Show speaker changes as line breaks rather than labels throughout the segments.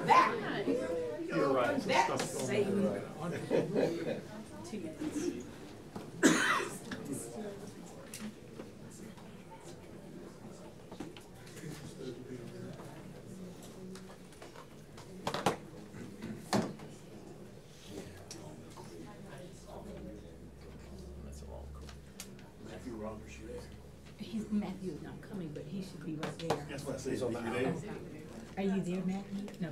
That.
You're right.
That saved me 2 minutes. Matthew is not coming, but he should be right there.
That's what I say. He's on the there.
Are you there, Matthew? No.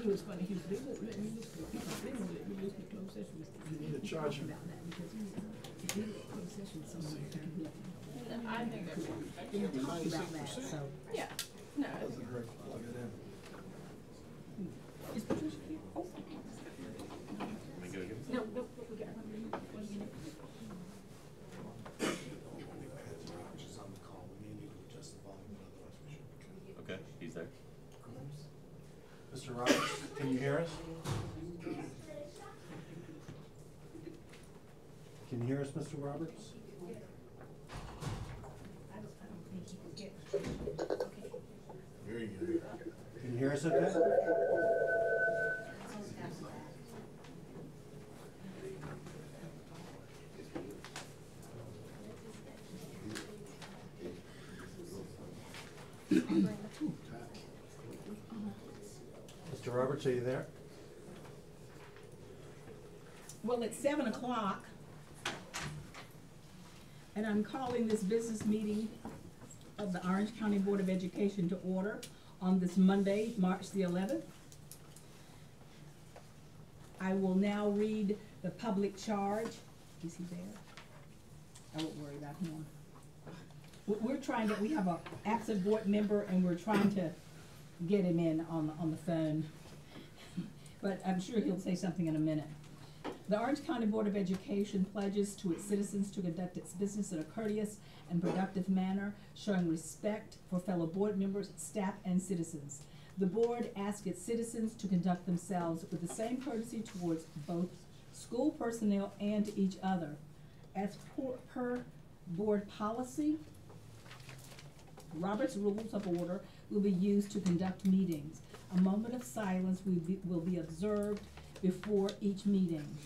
He was funny. He was they won't let me listen. They won't let me listen to closed session.
You need to charge him
about that because if we did closed session somewhere,
I think they're
we have talked about that. So
yeah. No.
Doesn't hurt. Look at him.
Is Patricia here? Oh. No, we got one minute.
Okay, he's there.
Mr. Roberts, can you hear us? Can you hear us, Mr. Roberts?
I don't think he can get. Okay.
Very good. Can you hear us okay? Mr. Roberts, are you there?
Well, it's 7 o'clock, and I'm calling this business meeting of the Orange County Board of Education to order on this Monday, March the 11th. I will now read the public charge. Is he there? I won't worry about him. We're trying to, we have an absent board member, and we're trying to get him in on the phone. But I'm sure he'll say something in a minute. The Orange County Board of Education pledges to its citizens to conduct its business in a courteous and productive manner, showing respect for fellow board members, staff, and citizens. The board asks its citizens to conduct themselves with the same courtesy towards both school personnel and each other. As per board policy, Robert's Rules of Order will be used to conduct meetings. A moment of silence will be observed before each meeting.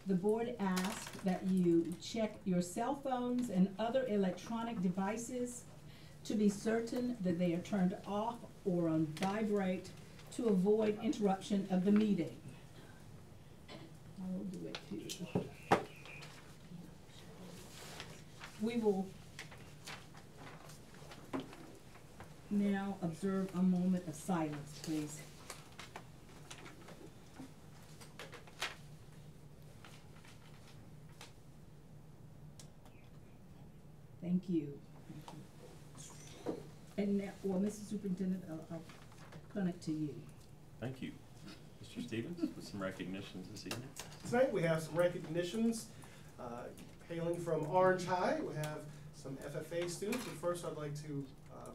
The board asks that you check your cell phones and other electronic devices to be certain that they are turned off or on vibrate to avoid interruption of the meeting. I will do it too. We will now observe a moment of silence, please. Thank you. And now, well, Mr. Superintendent, I'll turn it to you.
Thank you. Mr. Stevens, with some recognitions this evening.
Tonight we have some recognitions hailing from Orange High. We have some FFA students, but first I'd like to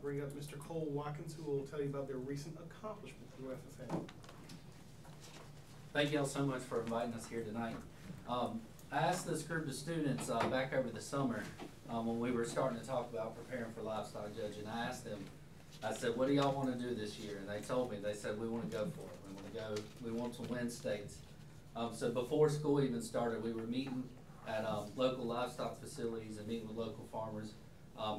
bring up Mr. Cole Watkins, who will tell you about their recent accomplishment through FFA.
Thank you all so much for inviting us here tonight. I asked this group of students back over the summer when we were starting to talk about preparing for livestock judging. I asked them, I said, what do y'all want to do this year? And they told me, they said, we want to go for it. We want to win states. So before school even started, we were meeting at local livestock facilities and meeting with local farmers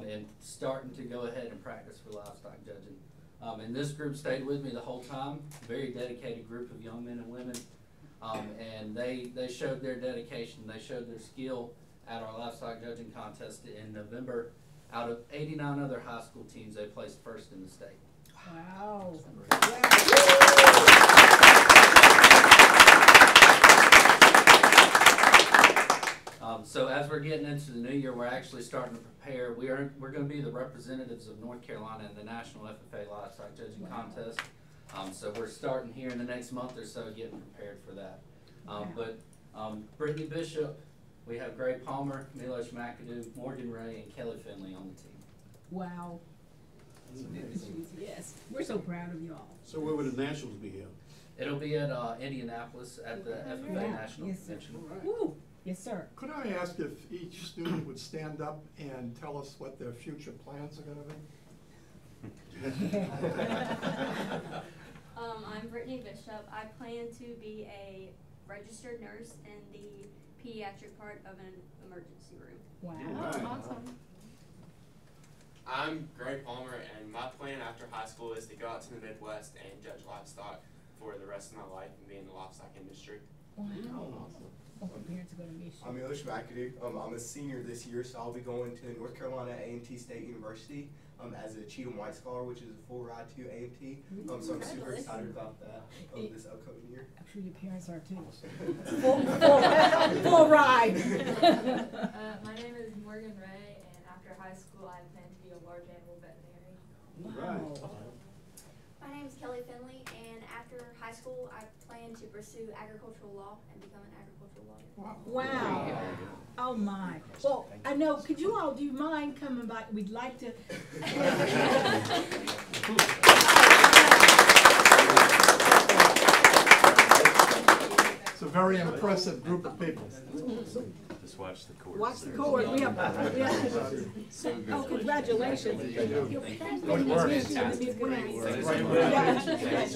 and starting to go ahead and practice for livestock judging. And this group stayed with me the whole time, very dedicated group of young men and women. And they showed their dedication, they showed their skill at our livestock judging contest in November. Out of 89 other high school teams, they placed first in the state.
Wow.
So as we're getting into the new year, we're actually starting to prepare. We're going to be the representatives of North Carolina in the National FFA Livestock Judging Contest. So we're starting here in the next month or so getting prepared for that. But Brittany Bishop, we have Gray Palmer, Milosh McAdoo, Morgan Ray, and Kelly Finley on the team.
Wow. Yes, we're so proud of y'all.
So where would the Nationals be held?
It'll be at Indianapolis at the FFA National Convention.
Woo. Yes, sir.
Could I ask if each student would stand up and tell us what their future plans are gonna be?
I'm Brittany Bishop. I plan to be a registered nurse in the pediatric part of an emergency room.
Wow.
Oh, awesome.
I'm Greg Palmer, and my plan after high school is to go out to the Midwest and judge livestock for the rest of my life and be in the livestock industry.
Wow. Oh, your parents are gonna miss you.
I'm Elish McAdoo. I'm a senior this year, so I'll be going to North Carolina A&T State University as a Cheatham White Scholar, which is a full ride to A&T. So I'm super excited about that this upcoming year.
I'm sure your parents are too. Full ride.
My name is Morgan Ray, and after high school, I plan to be a large animal veterinarian.
Wow.
My name is Kelly Finley, and after high school, I plan to pursue agricultural law and become an agricultural lawyer.
Wow. Oh my. Well, I know, could you all, do you mind coming by? We'd like to.
It's a very impressive group of people.
Just watch the chorus.
Watch the chord. We have. Oh, congratulations.
Good work.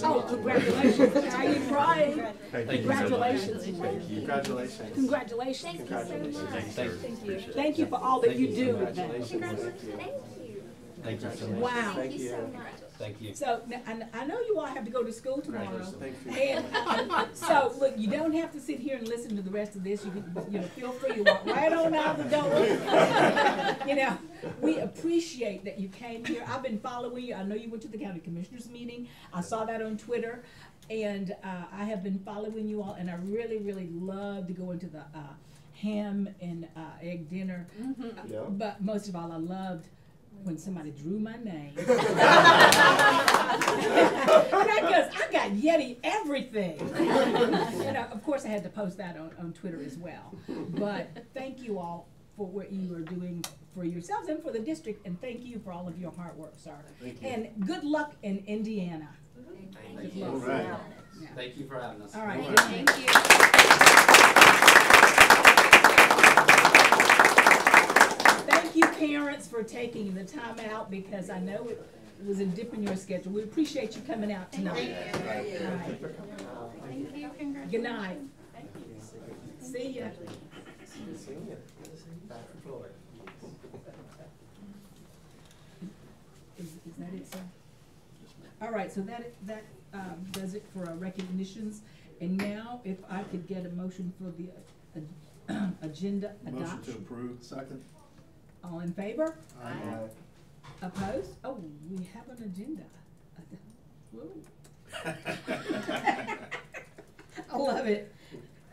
Oh, congratulations. Are you crying?
Thank
Congratulations.
you.
Congratulations.
Congratulations.
Thank you so much.
Thank you.
Thank you for all that you do with that.
Congratulations. Thank you.
Thank you so much.
Wow.
Thank you so much.
Thank you.
So, and I know you all have to go to school tomorrow.
Thank you.
And so, look, you don't have to sit here and listen to the rest of this. You can, feel free to walk right on out the door. We appreciate that you came here. I've been following you. I know you went to the county commissioners meeting. I saw that on Twitter, and I have been following you all. And I really, really love to go into the ham and egg dinner.
Yeah.
But most of all, I loved when somebody drew my name. Because I got Yeti everything. Of course I had to post that on Twitter as well. But thank you all for what you are doing for yourselves and for the district, and thank you for all of your hard work, sir.
Thank you.
And good luck in Indiana.
Thank you.
All right.
Yeah.
Thank you for having us.
All right.
All right.
Thank you.
Thank you, parents, for taking the time out, because I know it was a dip in your schedule. We appreciate you coming out tonight.
Thank you.
All right.
Thank you. Congratulations.
Good night. See ya. Is that it, sir? All right, so that does it for our recognitions. And now, if I could get a motion for the agenda
Motion to
adoption.
approve. Second.
All in favor?
Aye.
Opposed? Oh, we have an agenda. Woo. I love it.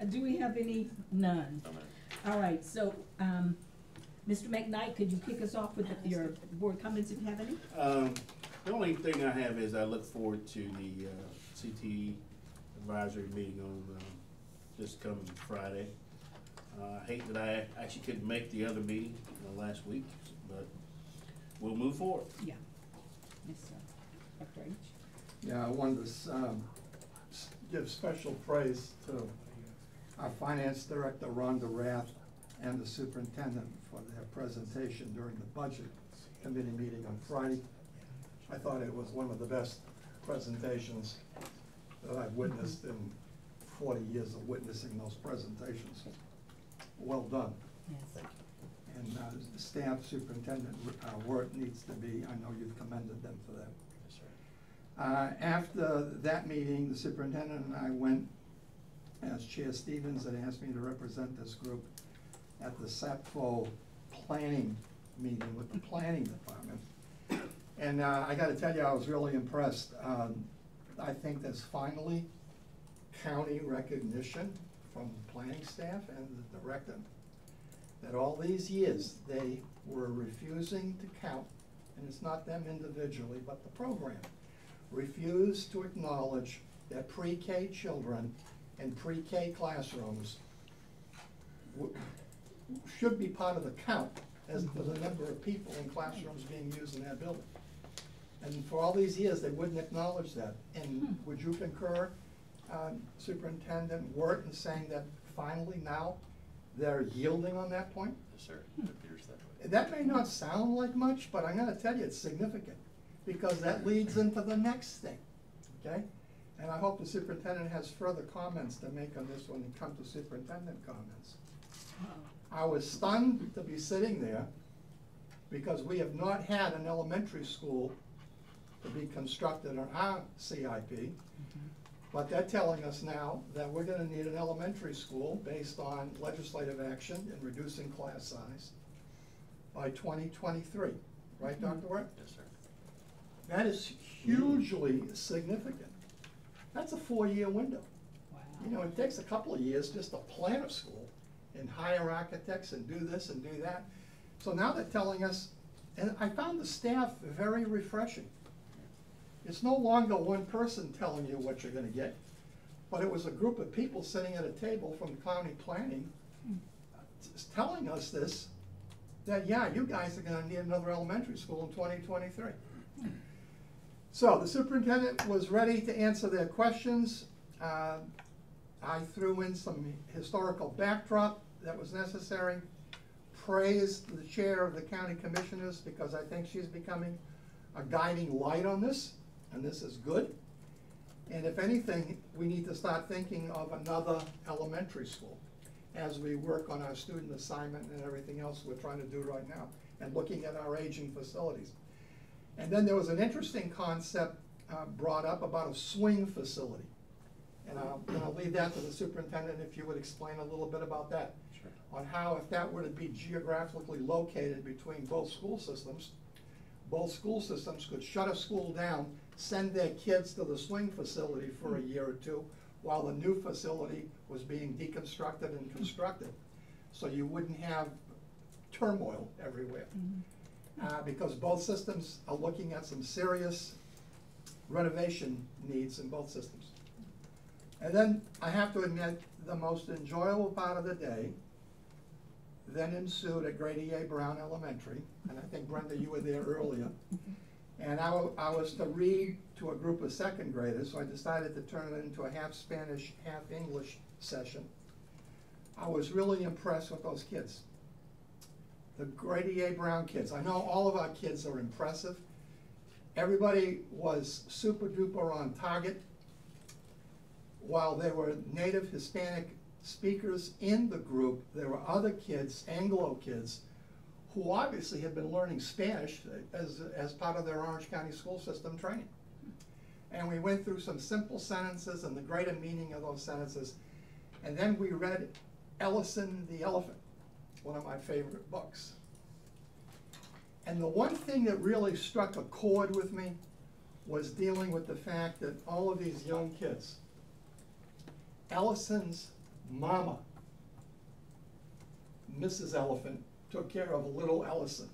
Do we have any? None. All right, so, Mr. McKnight, could you kick us off with your board comments if you have any?
The only thing I have is I look forward to the CTE advisory meeting on this coming Friday. I hate that I actually couldn't make the other meeting last week, but we'll move forward.
Yeah. Yes, sir. Dr. H.
Yeah, I wanted to give special praise to our finance director, Rhonda Rath, and the superintendent for their presentation during the budget committee meeting on Friday. I thought it was one of the best presentations that I've witnessed in 40 years of witnessing those presentations. Well done.
Yes.
And the staff, superintendent, work needs to be, I know you've commended them for that. After that meeting, the superintendent and I went, as Chair Stevens had asked me to represent this group, at the SAPFO planning meeting with the planning department. And I gotta tell you, I was really impressed. I think there's finally county recognition from the planning staff and the director that all these years they were refusing to count, and it's not them individually, but the program, refused to acknowledge that pre-K children in pre-K classrooms should be part of the count as for the number of people in classrooms being used in that building. And for all these years, they wouldn't acknowledge that. And would you concur, Superintendent Wirt, in saying that finally now they're yielding on that point.
Yes, sir. It appears that way.
That may not sound like much, but I'm gonna tell you it's significant, because that leads into the next thing, okay? And I hope the superintendent has further comments to make on this when it comes to superintendent comments. I was stunned to be sitting there, because we have not had an elementary school to be constructed on our CIP. But they're telling us now that we're gonna need an elementary school based on legislative action in reducing class size by 2023, right, Dr. Wirt?
Yes, sir.
That is hugely significant. That's a 4-year window.
Wow.
You know, it takes a couple of years just to plan a school and hire architects and do this and do that. So now they're telling us, and I found the staff very refreshing. It's no longer one person telling you what you're gonna get, but it was a group of people sitting at a table from county planning telling us this, that yeah, you guys are gonna need another elementary school in 2023. So the superintendent was ready to answer their questions. I threw in some historical backdrop that was necessary, praised the chair of the county commissioners because I think she's becoming a guiding light on this, and this is good. And if anything, we need to start thinking of another elementary school as we work on our student assignment and everything else we're trying to do right now, and looking at our aging facilities. And then there was an interesting concept brought up about a swing facility. And I'll leave that to the superintendent if you would explain a little bit about that.
Sure.
On how, if that were to be geographically located between both school systems could shut a school down, send their kids to the swing facility for a year or two, while the new facility was being deconstructed and constructed. So you wouldn't have turmoil everywhere. Because both systems are looking at some serious renovation needs in both systems. And then I have to admit, the most enjoyable part of the day then ensued at Grady A. Brown Elementary, and I think Brenda, you were there earlier. And I was to read to a group of second graders, so I decided to turn it into a half Spanish, half English session. I was really impressed with those kids. The Grady A. Brown kids. I know all of our kids are impressive. Everybody was super duper on target. While there were native Hispanic speakers in the group, there were other kids, Anglo kids, who obviously had been learning Spanish as part of their Orange County school system training. And we went through some simple sentences and the greater meaning of those sentences. And then we read Ellison the Elephant, one of my favorite books. And the one thing that really struck a chord with me was dealing with the fact that all of these young kids, Ellison's mama, Mrs. Elephant, took care of little Ellison.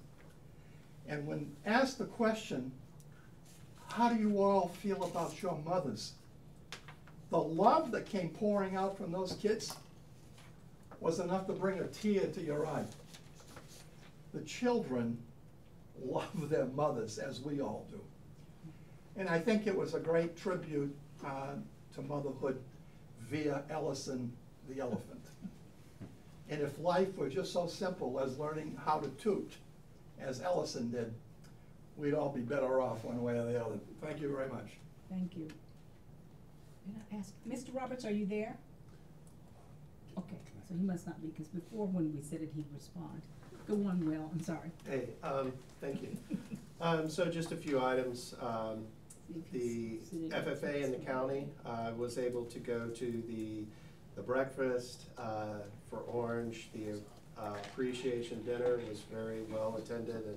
And when asked the question, how do you all feel about your mothers? The love that came pouring out from those kids was enough to bring a tear to your eye. The children love their mothers, as we all do. And I think it was a great tribute to motherhood via Ellison the Elephant. And if life were just so simple as learning how to toot, as Ellison did, we'd all be better off one way or the other. Thank you very much.
Thank you. Can I ask, Mr. Roberts, are you there? Okay, so he must not be, because before when we said it, he'd respond. Go on, Will, I'm sorry.
Hey, thank you. So just a few items. The FFA in the county was able to go to the breakfast for Orange. The appreciation dinner was very well attended, and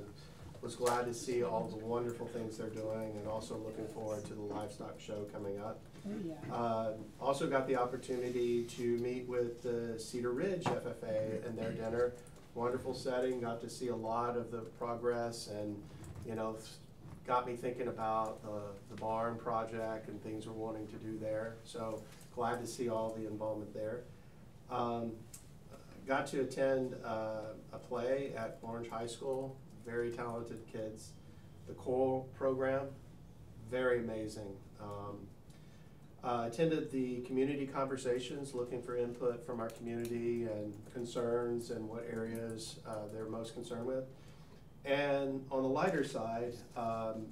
was glad to see all the wonderful things they're doing, and also looking forward to the livestock show coming up.
Oh, yeah.
Also got the opportunity to meet with the Cedar Ridge FFA and their dinner. Wonderful setting, got to see a lot of the progress, and you know, got me thinking about the barn project and things we're wanting to do there. So glad to see all the involvement there. Got to attend a play at Orange High School. Very talented kids. The choral program, very amazing. Attended the community conversations, looking for input from our community and concerns and what areas they're most concerned with. And on the lighter side,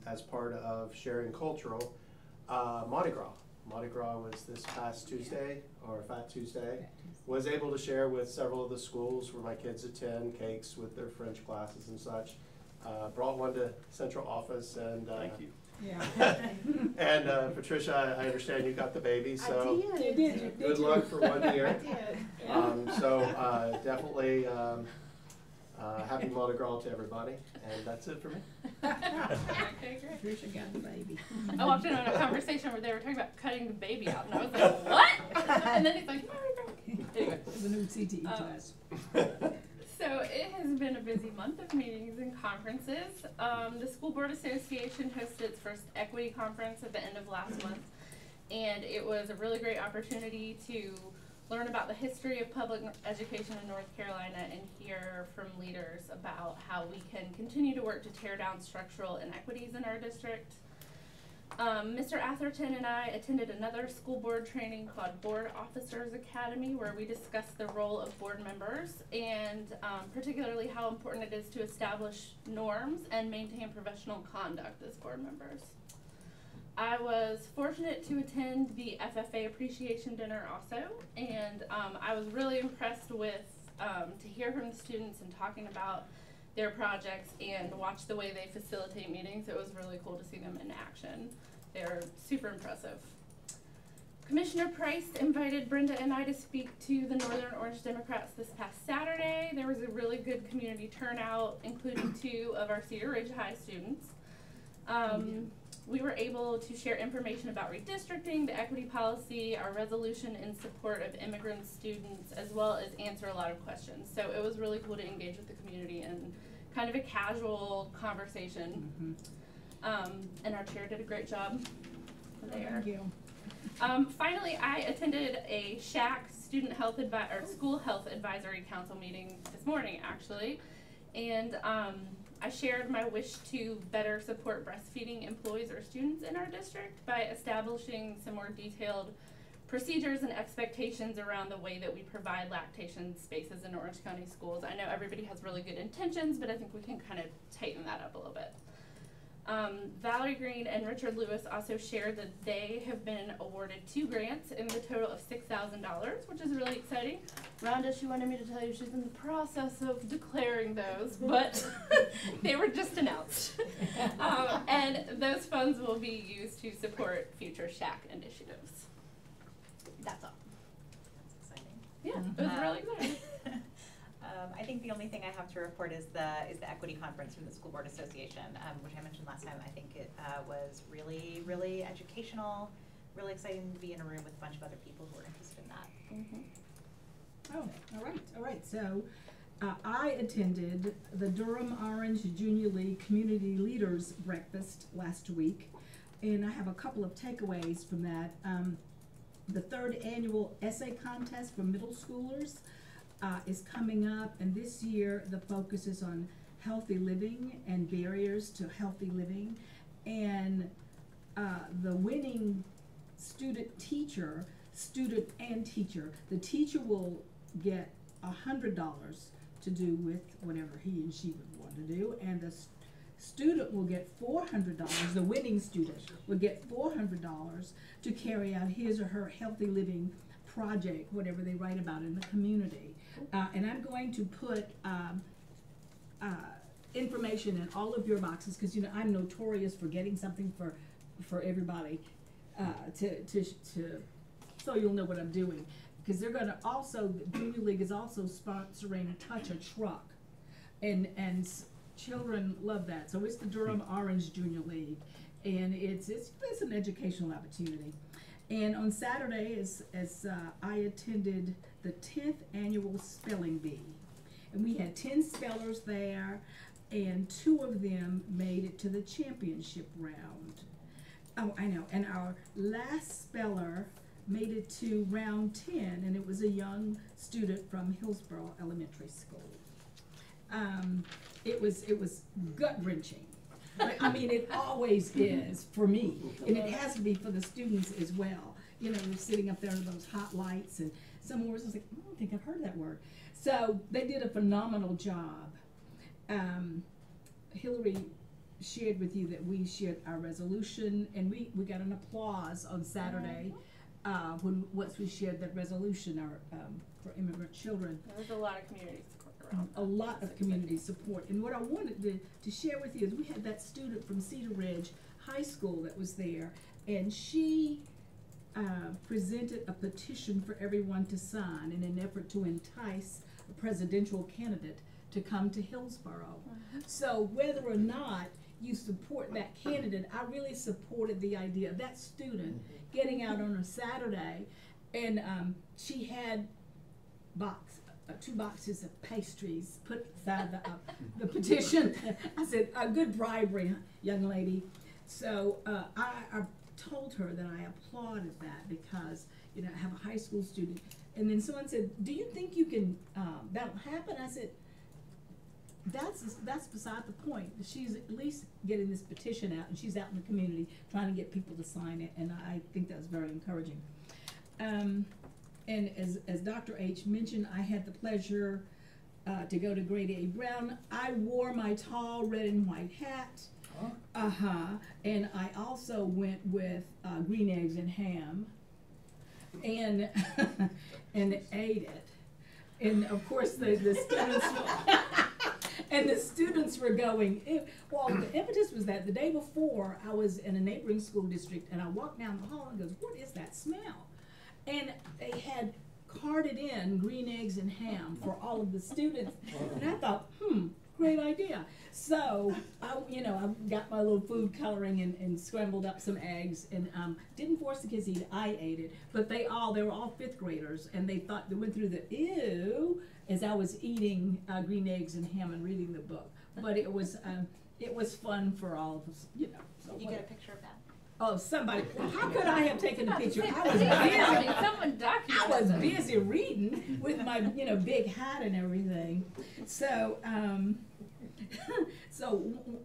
as part of sharing cultural, Mardi Gras. Mardi Gras was this past Tuesday, or Fat Tuesday. Was able to share with several of the schools where my kids attend, cakes with their French classes and such. Brought one to central office and
Thank you.
Yeah.
and Patricia, I understand you got the baby, so
You did, did
good
you?
luck for 1 year.
I did.
So definitely happy Mardi Gras to everybody, and that's it for me.
Okay, great.
Patricia got the baby.
I walked in on a conversation where they were talking about cutting the baby out, and I was like, what? And then he's like, anyway.
The new CTE class.
So it has been a busy month of meetings and conferences. The School Board Association hosted its first equity conference at the end of last month, and it was a really great opportunity to learn about the history of public education in North Carolina and hear from leaders about how we can continue to work to tear down structural inequities in our district. Mr. Atherton and I attended another school board training called Board Officers Academy, where we discussed the role of board members and particularly how important it is to establish norms and maintain professional conduct as board members. I was fortunate to attend the FFA appreciation dinner also, and I was really impressed with to hear from the students and talking about their projects and watch the way they facilitate meetings. It was really cool to see them in action. They're super impressive. Commissioner Price invited Brenda and I to speak to the Northern Orange Democrats this past Saturday. There was a really good community turnout, including 2 of our Cedar Ridge High students. We were able to share information about redistricting, the equity policy, our resolution in support of immigrant students, as well as answer a lot of questions. So it was really cool to engage with the community in kind of a casual conversation. And our chair did a great job there.
Thank you.
Finally, I attended a SHAC School Health Advisory Council meeting this morning, actually, and I shared my wish to better support breastfeeding employees or students in our district by establishing some more detailed procedures and expectations around the way that we provide lactation spaces in Orange County schools. I know everybody has really good intentions, but I think we can kind of tighten that up a little bit. Valerie Green and Richard Lewis also shared that they have been awarded 2 grants in the total of $6,000, which is really exciting. Rhonda, she wanted me to tell you she's in the process of declaring those, but they were just announced. And those funds will be used to support future SHAC initiatives. That's all.
That's exciting.
Yeah, it was really exciting.
I think the only thing I have to report is the equity conference from the School Board Association, which I mentioned last time. I think it was really, really educational, really exciting to be in a room with a bunch of other people who are interested in that.
Oh, all right. So I attended the Durham Orange Junior League Community Leaders Breakfast last week, and I have a couple of takeaways from that. The 3rd annual essay contest for middle schoolers is coming up, and this year the focus is on healthy living and barriers to healthy living, and the winning student and teacher, the teacher will get $100 to do with whatever he and she would want to do, and the student will get $400, the winning student will get $400 to carry out his or her healthy living project, whatever they write about in the community. And I'm going to put information in all of your boxes, because you know I'm notorious for getting something for everybody so you'll know what I'm doing. Because they're going to also, Junior League is also sponsoring Touch a Truck, and children love that. So it's the Durham Orange Junior League, and it's an educational opportunity. And on Saturday, as I attended the 10th annual spelling bee, and we had 10 spellers there, and 2 of them made it to the championship round. Oh, I know. And our last speller made it to round 10, and it was a young student from Hillsborough Elementary School. It was gut-wrenching. I mean, it always is for me, and it has to be for the students as well. you know, you're sitting up there under those hot lights, and some words I was like, I don't think I've heard that word. So they did a phenomenal job. Hillary shared with you that we shared our resolution, and we got an applause on Saturday once we shared that resolution for immigrant children.
There was a lot of community support around.
A lot of community support. And what I wanted to share with you is we had that student from Cedar Ridge High School that was there, and she presented a petition for everyone to sign in an effort to entice a presidential candidate to come to Hillsborough. So whether or not you support that candidate, I really supported the idea of that student getting out on a Saturday, and she had two boxes of pastries put beside the petition. I said, a good bribery, young lady. So I told her that I applauded that because, you know, I have a high school student. And then someone said, do you think you can, that'll happen? I said, that's beside the point. She's at least getting this petition out, and she's out in the community trying to get people to sign it, and I think that's very encouraging. And as Dr. H mentioned, I had the pleasure to go to Grady A. Brown. I wore my tall red and white hat. And I also went with green eggs and ham, and and ate it. And of course the students and the students were going, well, the impetus was that the day before I was in a neighboring school district, and I walked down the hall and goes, what is that smell? And they had carted in green eggs and ham for all of the students. And I thought, great idea. So, I got my little food coloring and scrambled up some eggs, and didn't force the kids to eat. I ate it. But they were all fifth graders, and they thought, they went through the ew as I was eating green eggs and ham and reading the book. But it was fun for all of us, you know. So
you get a picture of that?
Oh, somebody, how could I have taken a picture? I was busy reading with my, big hat and everything. So,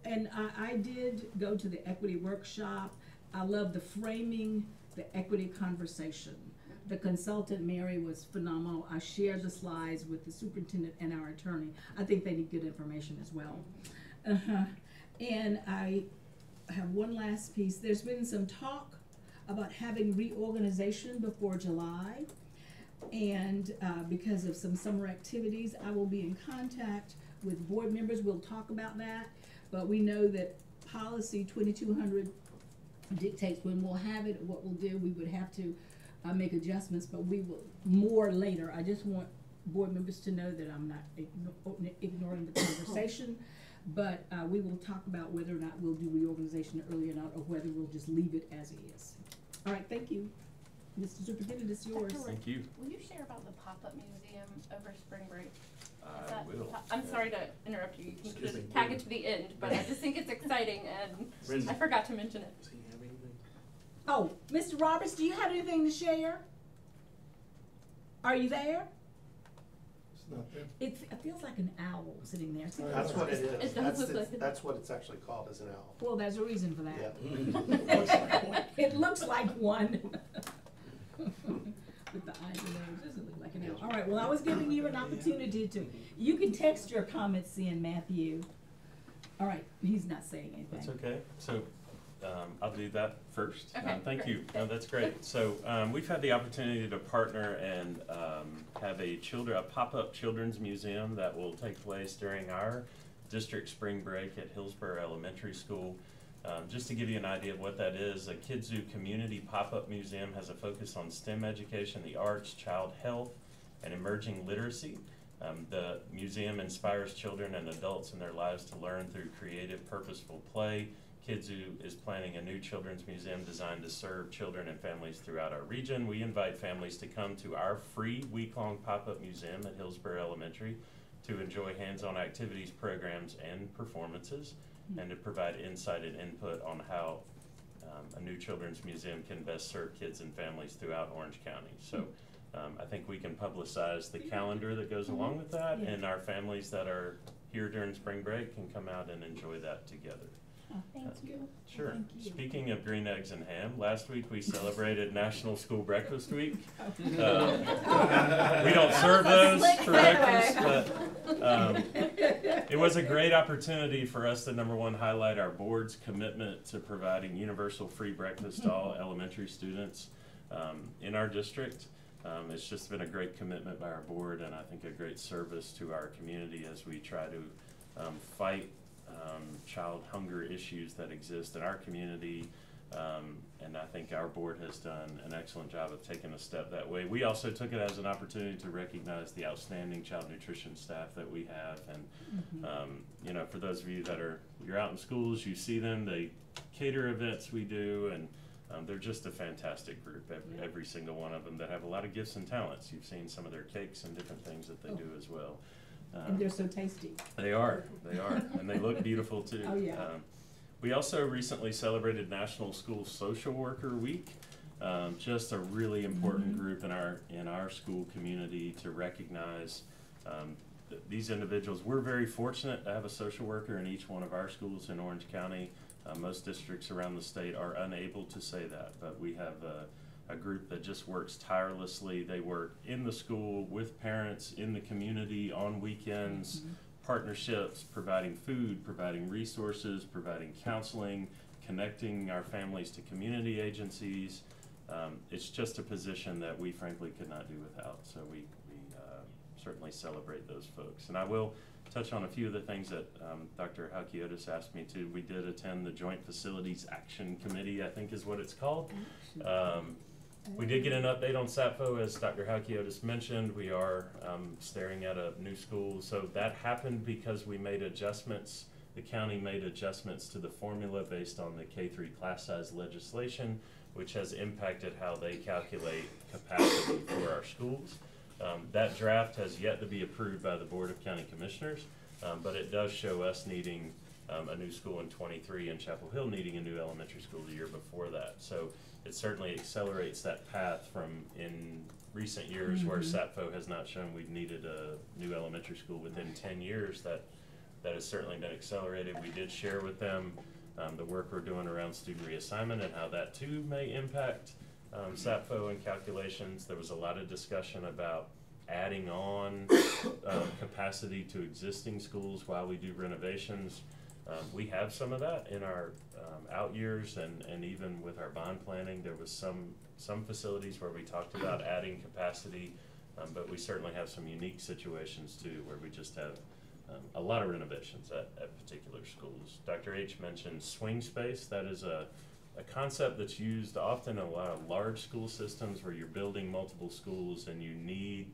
I did go to the equity workshop. I love the framing, the equity conversation. The consultant, Mary, was phenomenal. I shared the slides with the superintendent and our attorney. I think they need good information as well. And I have one last piece. There's been some talk about having reorganization before July, and because of some summer activities, I will be in contact with board members. We'll talk about that, but we know that policy 2200 dictates when we'll have it, what we'll do. We would have to make adjustments, but we will more later. I just want board members to know that I'm not ignoring the conversation. But we will talk about whether or not we'll do reorganization early or not, or whether we'll just leave it as is. All right, thank you. Mr. Superintendent, it's yours.
Thank you.
Will you share about the pop-up museum over spring break?
I will.
I'm sorry to interrupt you. You can just tag it to the end, but I just think it's exciting, and I forgot to mention it.
Does he have anything?
Oh, Mr. Roberts, do you have anything to share? Are you there?
Not there.
It feels like an owl sitting there.
That's what it is.
It does look like it.
That's what it's actually called, is an owl.
Well, there's a reason for that.
Yeah.
It looks like one. With the eyes and nose, doesn't look like an owl. All right, well, I was giving you an opportunity to, you can text your comments in, Matthew. All right, he's not saying anything.
That's okay. So I'll do that first.
Okay,
thank
great.
you. No, that's great. So we've had the opportunity to partner and have a pop-up children's museum that will take place during our district spring break at Hillsborough Elementary School. Just to give you an idea of what that is, a Kids Zoo community pop-up museum has a focus on STEM education, the arts, child health, and emerging literacy. The museum inspires children and adults in their lives to learn through creative, purposeful play. Kids Zoo is planning a new children's museum designed to serve children and families throughout our region. We invite families to come to our free week-long pop-up museum at Hillsborough Elementary to enjoy hands-on activities, programs, and performances, and to provide insight and input on how a new children's museum can best serve kids and families throughout Orange County. So I think we can publicize the calendar that goes along with that, and our families that are here during spring break can come out and enjoy that together.
Thank you.
Sure.
Thank you.
Speaking of green eggs and ham, last week we celebrated National School Breakfast Week. We don't serve those for breakfast, but it was a great opportunity for us to, number one, highlight our board's commitment to providing universal free breakfast to all elementary students in our district. It's just been a great commitment by our board, and I think a great service to our community as we try to fight child hunger issues that exist in our community, and I think our board has done an excellent job of taking a step that way. We also took it as an opportunity to recognize the outstanding child nutrition staff that we have, and you know, for those of you that you're out in schools, you see them, they cater events we do, and they're just a fantastic group, every single one of them, that have a lot of gifts and talents. You've seen some of their cakes and different things that they do as well.
And they're so tasty.
They are, and they look beautiful too.
Oh, yeah.
We also recently celebrated National School Social Worker Week. Just a really important group in our school community to recognize these individuals. We're very fortunate to have a social worker in each one of our schools in Orange County. Most districts around the state are unable to say that, but we have a group that just works tirelessly. They work in the school, with parents, in the community, on weekends, partnerships, providing food, providing resources, providing counseling, connecting our families to community agencies. It's just a position that we frankly could not do without, so we certainly celebrate those folks. And I will touch on a few of the things that Dr. Halkiotis asked me to. We did attend the Joint Facilities Action Committee, I think is what it's called. We did get an update on SAPFO, as Dr. Halkiotis mentioned. We are staring at a new school. So that happened because we made adjustments. The county made adjustments to the formula based on the K-3 class size legislation, which has impacted how they calculate capacity for our schools. That draft has yet to be approved by the Board of County Commissioners, but it does show us needing a new school in '23 and Chapel Hill needing a new elementary school the year before that. So it certainly accelerates that path from in recent years where SAPFO has not shown we've needed a new elementary school within 10 years. That has certainly been accelerated. We did share with them the work we're doing around student reassignment and how that too may impact SAPFO and calculations. There was a lot of discussion about adding on capacity to existing schools while we do renovations. We have some of that in our out years, and even with our bond planning, there was some facilities where we talked about adding capacity, but we certainly have some unique situations too where we just have a lot of renovations at particular schools. Dr. H mentioned swing space. That is a concept that's used often in a lot of large school systems where you're building multiple schools and you need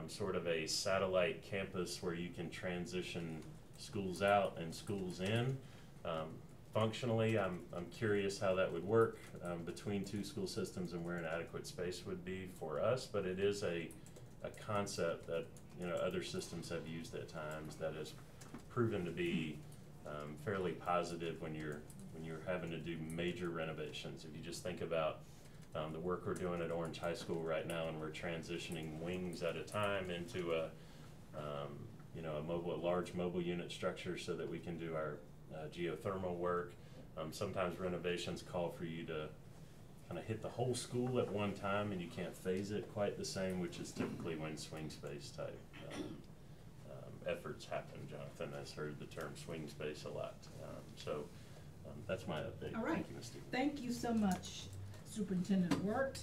sort of a satellite campus where you can transition schools out and schools in. Functionally, I'm curious how that would work between two school systems and where an adequate space would be for us, but it is a concept that other systems have used at times that has proven to be fairly positive when you're having to do major renovations. If you just think about the work we're doing at Orange High School right now, and we're transitioning wings at a time into a large mobile unit structure so that we can do our geothermal work. Sometimes renovations call for you to kind of hit the whole school at one time, and you can't phase it quite the same, which is typically when swing space type efforts happen. Jonathan has heard the term swing space a lot. That's my update.
All right.
Thank you, Ms. Stevens.
Thank you so much, Superintendent Wirt.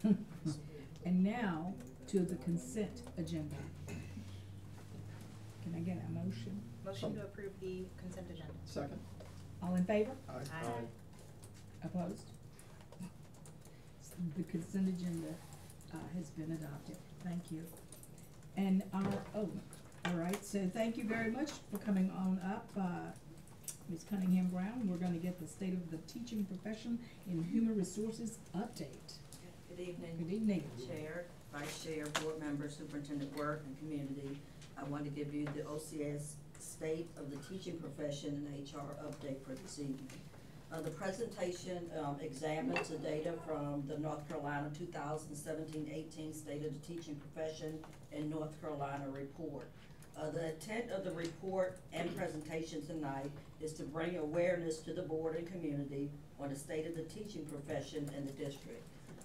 And now to the consent agenda. Can I get a motion?
Motion to approve the consent agenda.
Second.
All in favor?
Aye.
Opposed? The consent agenda has been adopted. Thank you. And all right, so thank you very much for coming on up, Ms. Cunningham Brown. We're going to get the state of the teaching profession in human resources update.
Good evening.
Good evening.
Chair, Vice Chair, Board Member, Superintendent Work, and Community. I want to give you the OCS State of the Teaching Profession and HR update for this evening. The presentation examines the data from the North Carolina 2017-18 State of the Teaching Profession in North Carolina report. The intent of the report and presentation tonight is to bring awareness to the board and community on the state of the teaching profession in the district.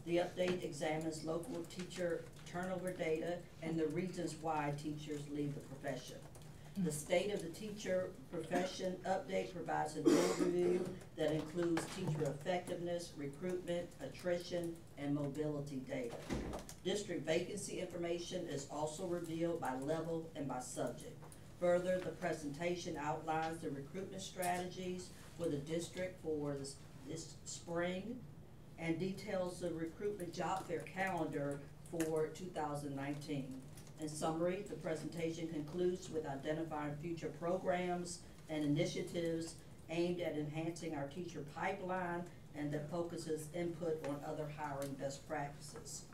The update examines local teacher turnover data and the reasons why teachers leave the profession. The state of the teacher profession update provides an overview that includes teacher effectiveness, recruitment, attrition, and mobility data. District vacancy information is also revealed by level and by subject. Further, the presentation outlines the recruitment strategies for the district for this spring and details the recruitment job fair calendar for 2019. In summary, the presentation concludes with identifying future programs and initiatives aimed at enhancing our teacher pipeline and that focuses input on other hiring best practices.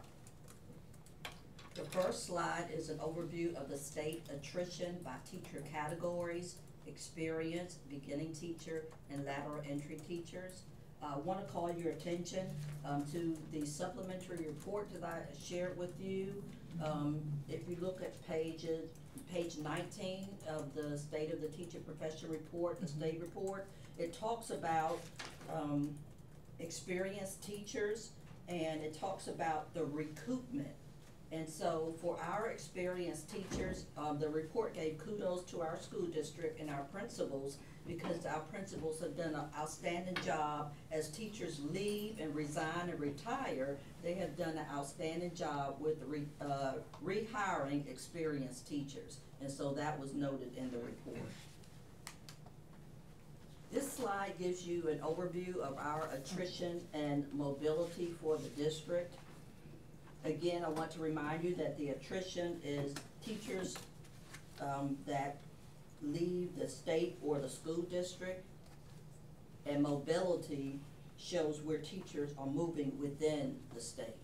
The first slide is an overview of the state attrition by teacher categories, experience, beginning teacher, and lateral entry teachers. I want to call your attention to the supplementary report that I shared with you. If you look at page 19 of the State of the Teacher Profession Report, the state report, it talks about experienced teachers, and it talks about the recoupment. And so for our experienced teachers, the report gave kudos to our school district and our principals, because our principals have done an outstanding job. As teachers leave and resign and retire, they have done an outstanding job with rehiring experienced teachers. And so that was noted in the report. This slide gives you an overview of our attrition and mobility for the district. Again, I want to remind you that the attrition is teachers that leave the state or the school district, and mobility shows where teachers are moving within the state.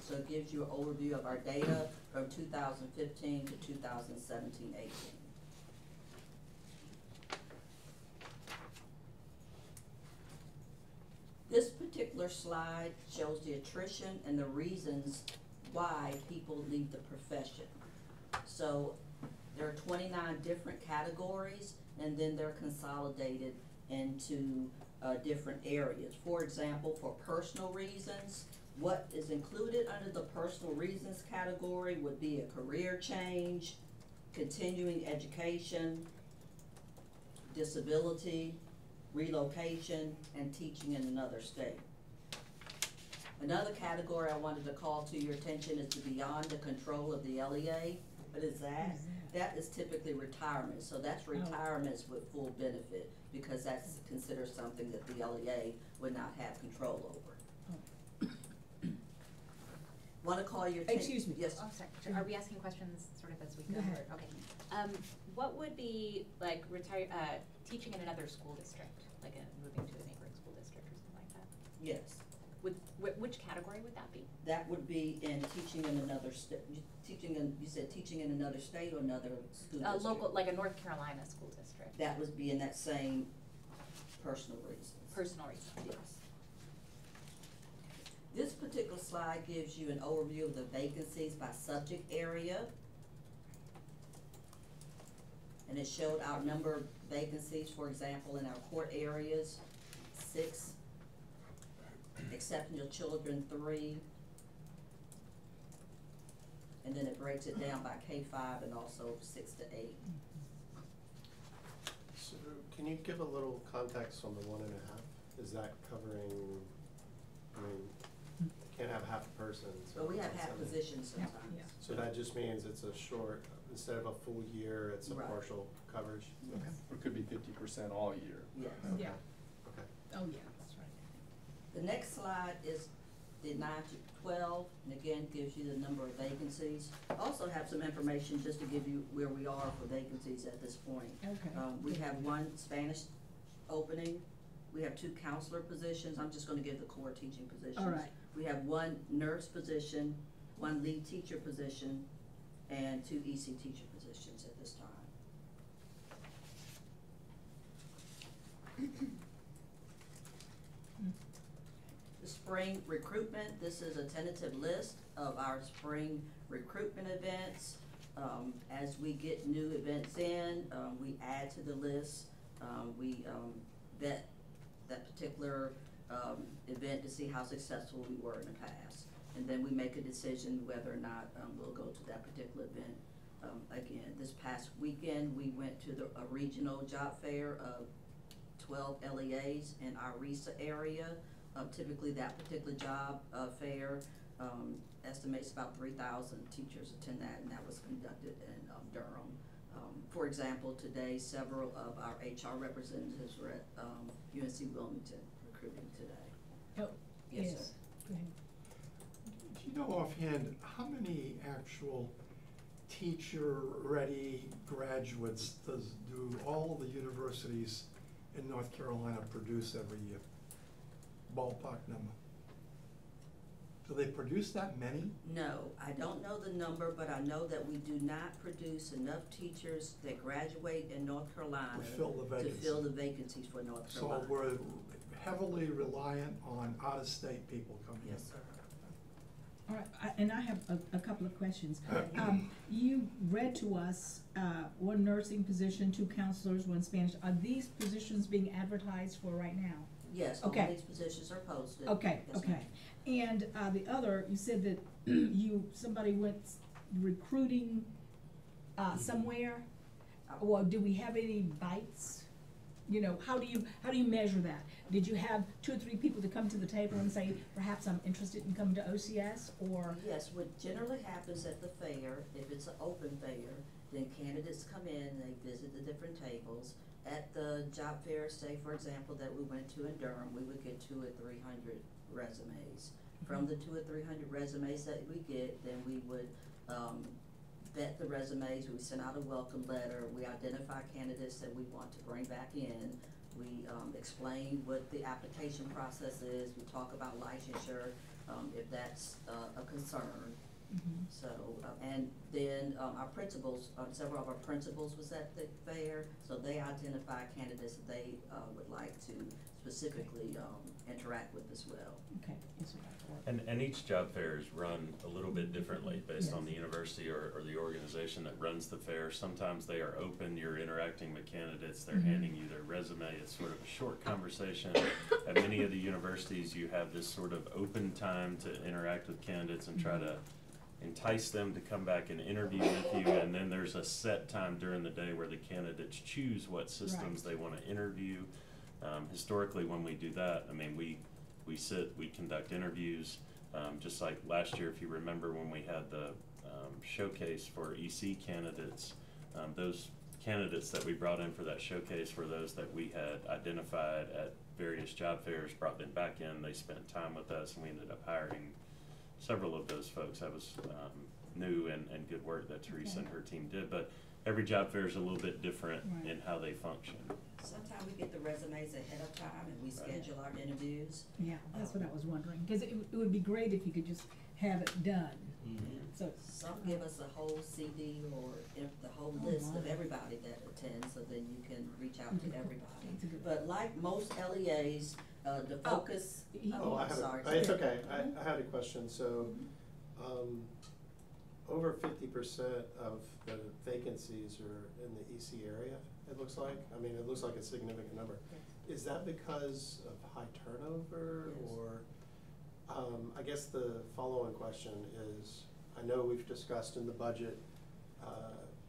So it gives you an overview of our data from 2015 to 2017-18. This particular slide shows the attrition and the reasons why people leave the profession. So there are 29 different categories, and then they're consolidated into different areas. For example, for personal reasons, what is included under the personal reasons category would be a career change, continuing education, disability, relocation, and teaching in another state. Another category I wanted to call to your attention is the beyond the control of the LEA. What is that? That is typically retirement. So that's retirements with full benefit, because that's considered something that the LEA would not have control over. Want to call your attention?
Excuse me.
Yes.
Oh, sorry. Are we asking questions sort of as we go? Okay. What would be like teaching in another school district, like moving to a neighboring school district or something like that?
Yes.
Which category would that be?
That would be in teaching in another state. You said teaching in another state or another school district?
Local, like a North Carolina school district.
That would be in that same personal reasons.
Personal reasons.
Yes. This particular slide gives you an overview of the vacancies by subject area. And it showed our number of vacancies, for example, in our court areas, 6, exceptional children 3, and then it breaks it down by K-5 and also 6 to 8.
So can you give a little context on the 1.5? Is that covering, I mean, can't have half a person. So
But we have half positions sometimes.
Yeah.
So that just means it's a short, instead of a full year, it's a
Right.
partial coverage?
Yes.
Or it could be 50% all year.
Yes.
Yeah.
Okay.
Oh, yeah, that's right.
The next slide is the 9 to 12, and again, gives you the number of vacancies. I also have some information just to give you where we are for vacancies at this point.
Okay.
We have 1 Spanish opening, we have 2 counselor positions, I'm just gonna give the core teaching positions.
All right.
We have 1 nurse position, 1 lead teacher position, and 2 EC teacher positions at this time. The spring recruitment, this is a tentative list of our spring recruitment events. As we get new events in, we add to the list. We vet that particular event to see how successful we were in the past. And then we make a decision whether or not we'll go to that particular event. Again, this past weekend, we went to a regional job fair of 12 LEAs in our RISA area. Typically, that particular job fair estimates about 3,000 teachers attend that, and that was conducted in Durham. For example, today, several of our HR representatives were at UNC Wilmington recruiting today.
Oh,
Yes, sir.
Go ahead.
Do you know offhand how many actual teacher-ready graduates do all the universities in North Carolina produce every year? Ballpark number. Do they produce that many?
No, I don't know the number, but I know that we do not produce enough teachers that graduate in North Carolina
To fill the vacancies.
to fill the vacancies for North Carolina.
So we're heavily reliant on out-of-state people coming in.
Yes, sir.
All right, and I have a couple of questions. You read to us one nursing position, 2 counselors, 1 Spanish. Are these positions being advertised for right now?
Yes, all
Okay.
these positions are posted.
Okay,
Yes,
okay.
ma'am.
And the other, you said that somebody went recruiting somewhere? Or do we have any bites? You know, how do you measure that? Did you have 2 or 3 people to come to the table and say, perhaps I'm interested in coming to OCS, or?
Yes, what generally happens at the fair, if it's an open fair, then candidates come in, they visit the different tables. At the job fair, say for example, that we went to in Durham, we would get 200 or 300 resumes. From the 200 or 300 resumes that we get, then we would vet the resumes, we send out a welcome letter, we identify candidates that we want to bring back in. We explain what the application process is, we talk about licensure, if that's a concern.
Mhm.
So, and then our principals, several of our principals was at the fair, so they identify candidates that they would like to specifically interact with as well.
Okay, yes, sir.
And each job fair is run a little bit differently based on the university or the organization that runs the fair. Sometimes they are open, you're interacting with candidates, they're handing you their resume, it's sort of a short conversation. At many of the universities, you have this sort of open time to interact with candidates and try to entice them to come back and interview with you, and then there's a set time during the day where the candidates choose what systems they want to interview. Historically, when we do that, I mean, we conduct interviews, just like last year, if you remember when we had the showcase for EC candidates, those candidates that we brought in for that showcase were those that we had identified at various job fairs, brought them back in, they spent time with us, and we ended up hiring several of those folks. That was new and good work that Teresa and her team did, but every job fair is a little bit different in how they function.
Sometimes we get the resumes ahead of time and we schedule our interviews.
Yeah, that's what I was wondering, because it would be great if you could just have it done. So
Some give us a whole CD or the whole list of everybody that attends, so then you can reach out to everybody. But like most LEAs, the focus,
It's okay, I had a question, so, over 50% of the vacancies are in the EC area, it looks like. I mean, it looks like a significant number. Is that because of high turnover, or, I guess the follow-on question is, I know we've discussed in the budget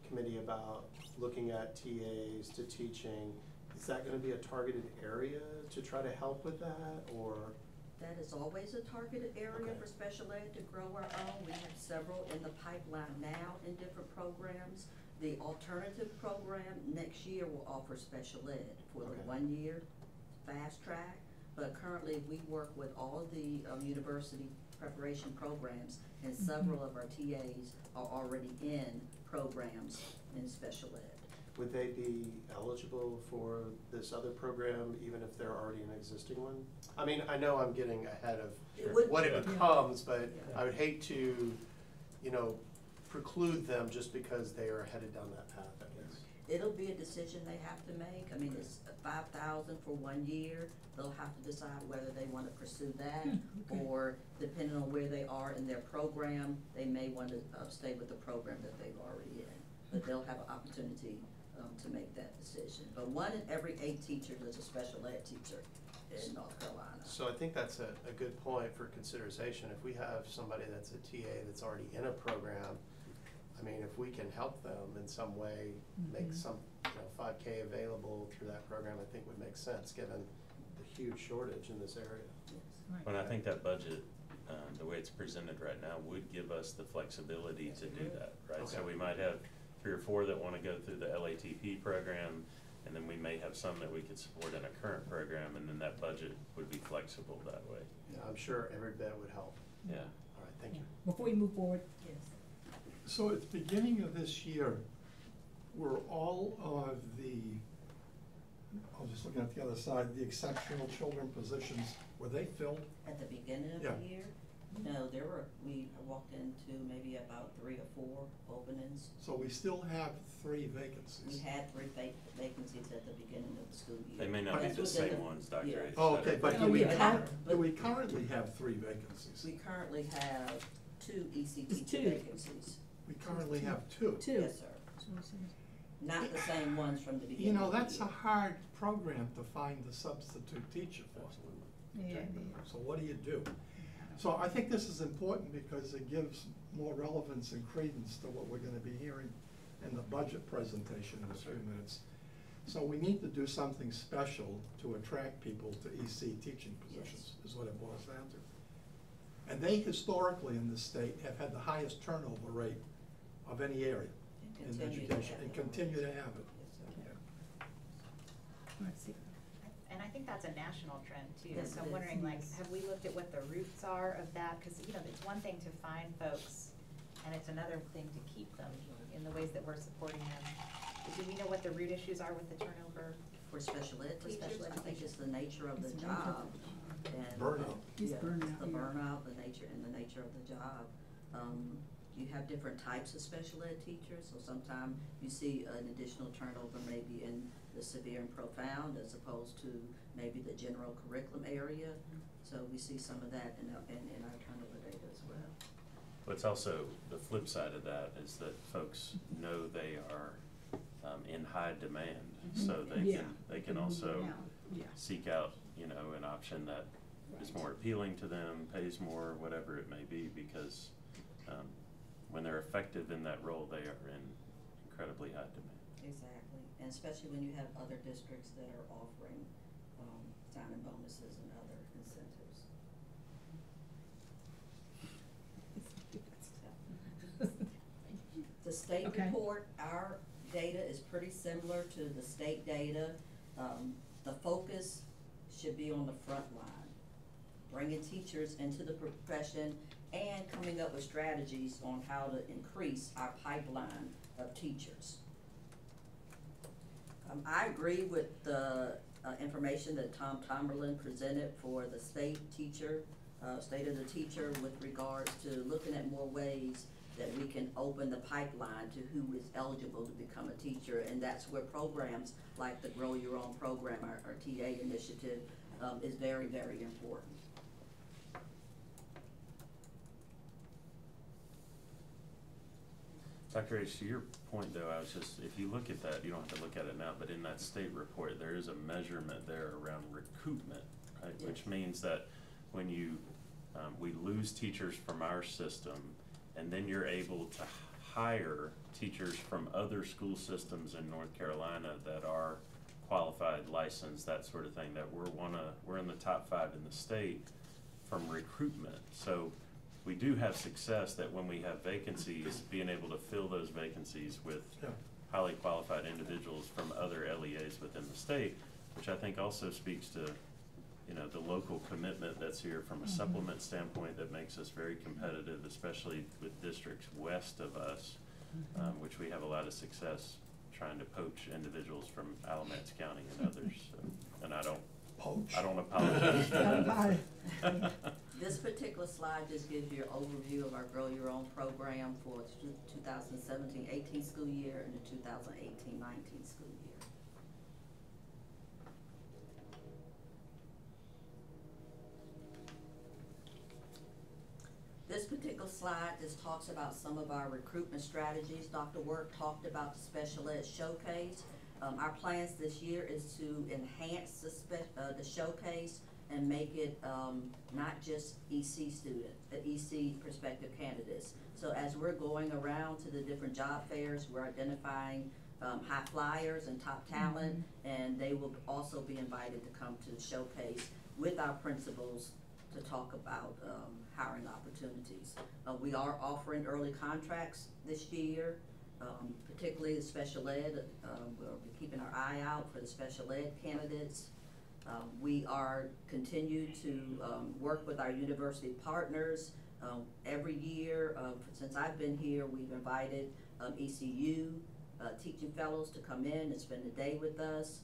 committee about looking at TAs to teaching. Is that gonna be a targeted area to try to help with that, or?
that is always a targeted area for special ed to grow our own. We have several in the pipeline now in different programs. The alternative program next year will offer special ed for the 1 year fast track, but currently we work with all of the university preparation programs, and several of our TAs are already in programs in special ed.
Would they be eligible for this other program even if they're already an existing one? I mean, I know I'm getting ahead of what it becomes, but I would hate to, preclude them just because they are headed down that path, I guess.
It'll be a decision they have to make. I mean, it's 5,000 for 1 year. They'll have to decide whether they want to pursue that,
Okay.
or depending on where they are in their program, they may want to stay with the program that they've already in. But they'll have an opportunity to make that decision. But 1 in every 8 teachers is a special ed teacher in North Carolina.
So I think that's a good point for consideration. If we have somebody that's a TA that's already in a program, I mean, if we can help them in some way, make some, 5K available through that program, I think would make sense, given the huge shortage in this area.
Right.
But I think that budget, the way it's presented right now, would give us the flexibility to do that, right? So
Okay.
we might have 3 or 4 that wanna go through the LATP program, and then we may have some that we could support in a current program, and then that budget would be flexible that way.
Yeah, I'm sure every bit would help.
Yeah.
All right, thank you.
Before we move forward,
Yes.
So at the beginning of this year, were all of the, I was just looking at the other side, the exceptional children positions, were they filled?
At the beginning of
Yeah.
the year? No, we walked into maybe about 3 or 4 openings.
So we still have 3
We
vacancies.
had 3 vacancies at the beginning of the school year.
They may not be
That's
the
within
same ones, Dr.
yeah.
H.
Oh, okay, but
Oh, yeah.
do we currently have 3 vacancies?
We currently have 2 ECT
It's 2.
vacancies.
We currently have 2.
2.
Yes, sir. Not the same ones from the beginning.
You know,
of the
that's a
year.
hard program to find the substitute teacher for.
Yeah,
So what do you do? So I think this is important because it gives more relevance and credence to what we're gonna be hearing in the budget presentation in a few minutes. So we need to do something special to attract people to EC teaching positions, is what it boils down to. And they historically in this state have had the highest turnover rate of any area
And
in
continue to
education,
have
and
it.
continue to have it.
Yes, sir.
Let's see.
And I think that's a national trend too.
Yes,
So
it
I'm
is.
wondering, like,
Yes.
have we looked at what the roots are of that? Because, it's one thing to find folks, and it's another thing to keep them in the ways that we're supporting them. Do we know what the root issues are with the turnover?
For special ed
For
teachers,
special
I think
education.
it's the nature of the
It's the nature of
job. And,
Burnout.
It's
yeah,
burnout,
the
yeah.
burnout, the nature of the job. You have different types of special ed teachers, so sometimes you see an additional turnover maybe in the severe and profound as opposed to maybe the general curriculum area. So we see some of that in our turnover data as well.
But it's also, the flip side of that is that folks know they are in high demand, so
Yeah.
they can
Move
also
around. Yeah.
seek out, an option that is
Right.
more appealing to them, pays more, whatever it may be, because when they're effective in that role, they are in incredibly high demand.
Exactly, and especially when you have other districts that are offering sign-in bonuses and other incentives. The state
Okay.
report, our data is pretty similar to the state data. The focus should be on the front line, bringing teachers into the profession and coming up with strategies on how to increase our pipeline of teachers. I agree with the information that Tom Tomberlin presented for the state teacher, state of the teacher with regards to looking at more ways that we can open the pipeline to who is eligible to become a teacher. And that's where programs like the Grow Your Own program, our TA initiative, is very, very important.
Dr. H, to your point though, if you look at that, you don't have to look at it now, but in that state report, there is a measurement there around recoupment, right?
Yes.
Which means that when we lose teachers from our system, and then you're able to hire teachers from other school systems in North Carolina that are qualified, licensed, that sort of thing, that we're in the top 5 in the state from recruitment. So we do have success that when we have vacancies, being able to fill those vacancies with highly qualified individuals from other LEAs within the state, which I think also speaks to, the local commitment that's here from a supplement standpoint that makes us very competitive, especially with districts west of us, which we have a lot of success trying to poach individuals from Alamance County and others. So, and I don't apologize.
This particular slide just gives you an overview of our Grow Your Own program for the 2017-18 school year and the 2018-19 school year. This particular slide just talks about some of our recruitment strategies. Dr. Work talked about the special ed showcase. Our plans this year is to enhance the showcase and make it not just EC EC prospective candidates. So as we're going around to the different job fairs, we're identifying high flyers and top talent, and they will also be invited to come to the showcase with our principals to talk about hiring opportunities. We are offering early contracts this year, particularly the special ed. We'll be keeping our eye out for the special ed candidates. We are continue to work with our university partners. Every year, since I've been here, we've invited ECU teaching fellows to come in and spend a day with us.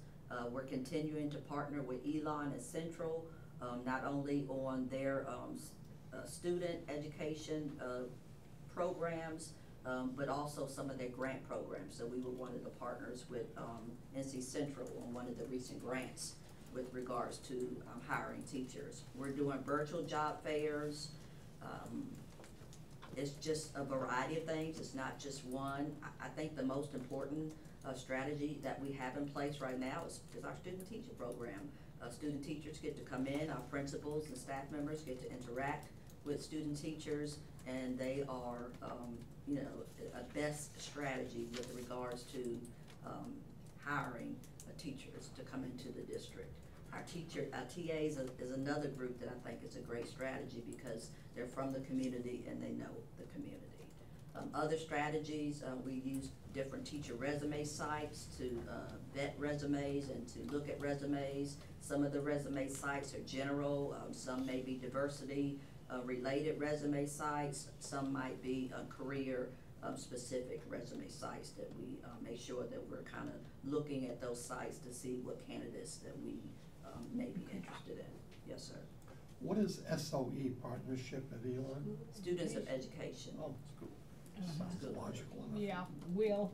We're continuing to partner with Elon and Central, not only on their student education programs, but also some of their grant programs. So we were one of the partners with NC Central on one of the recent grants with regards to hiring teachers. We're doing virtual job fairs. It's just a variety of things. It's not just one. I think the most important strategy that we have in place right now is our student teacher program. Student teachers get to come in, our principals and staff members get to interact with student teachers, and they are, you know, a best strategy with regards to hiring teachers to come into the district. Our TAs is another group that I think is a great strategy because they're from the community and they know the community. Other strategies, we use different teacher resume sites to vet resumes and to look at resumes. Some of the resume sites are general, some may be diversity related resume sites, some might be career specific resume sites that we make sure that we're kind of looking at those sites to see what candidates that we may be interested in. Yes, sir.
What is SOE partnership at Elon?
Students of Education.
Oh, it's cool. Sounds logical enough.
Yeah, Will.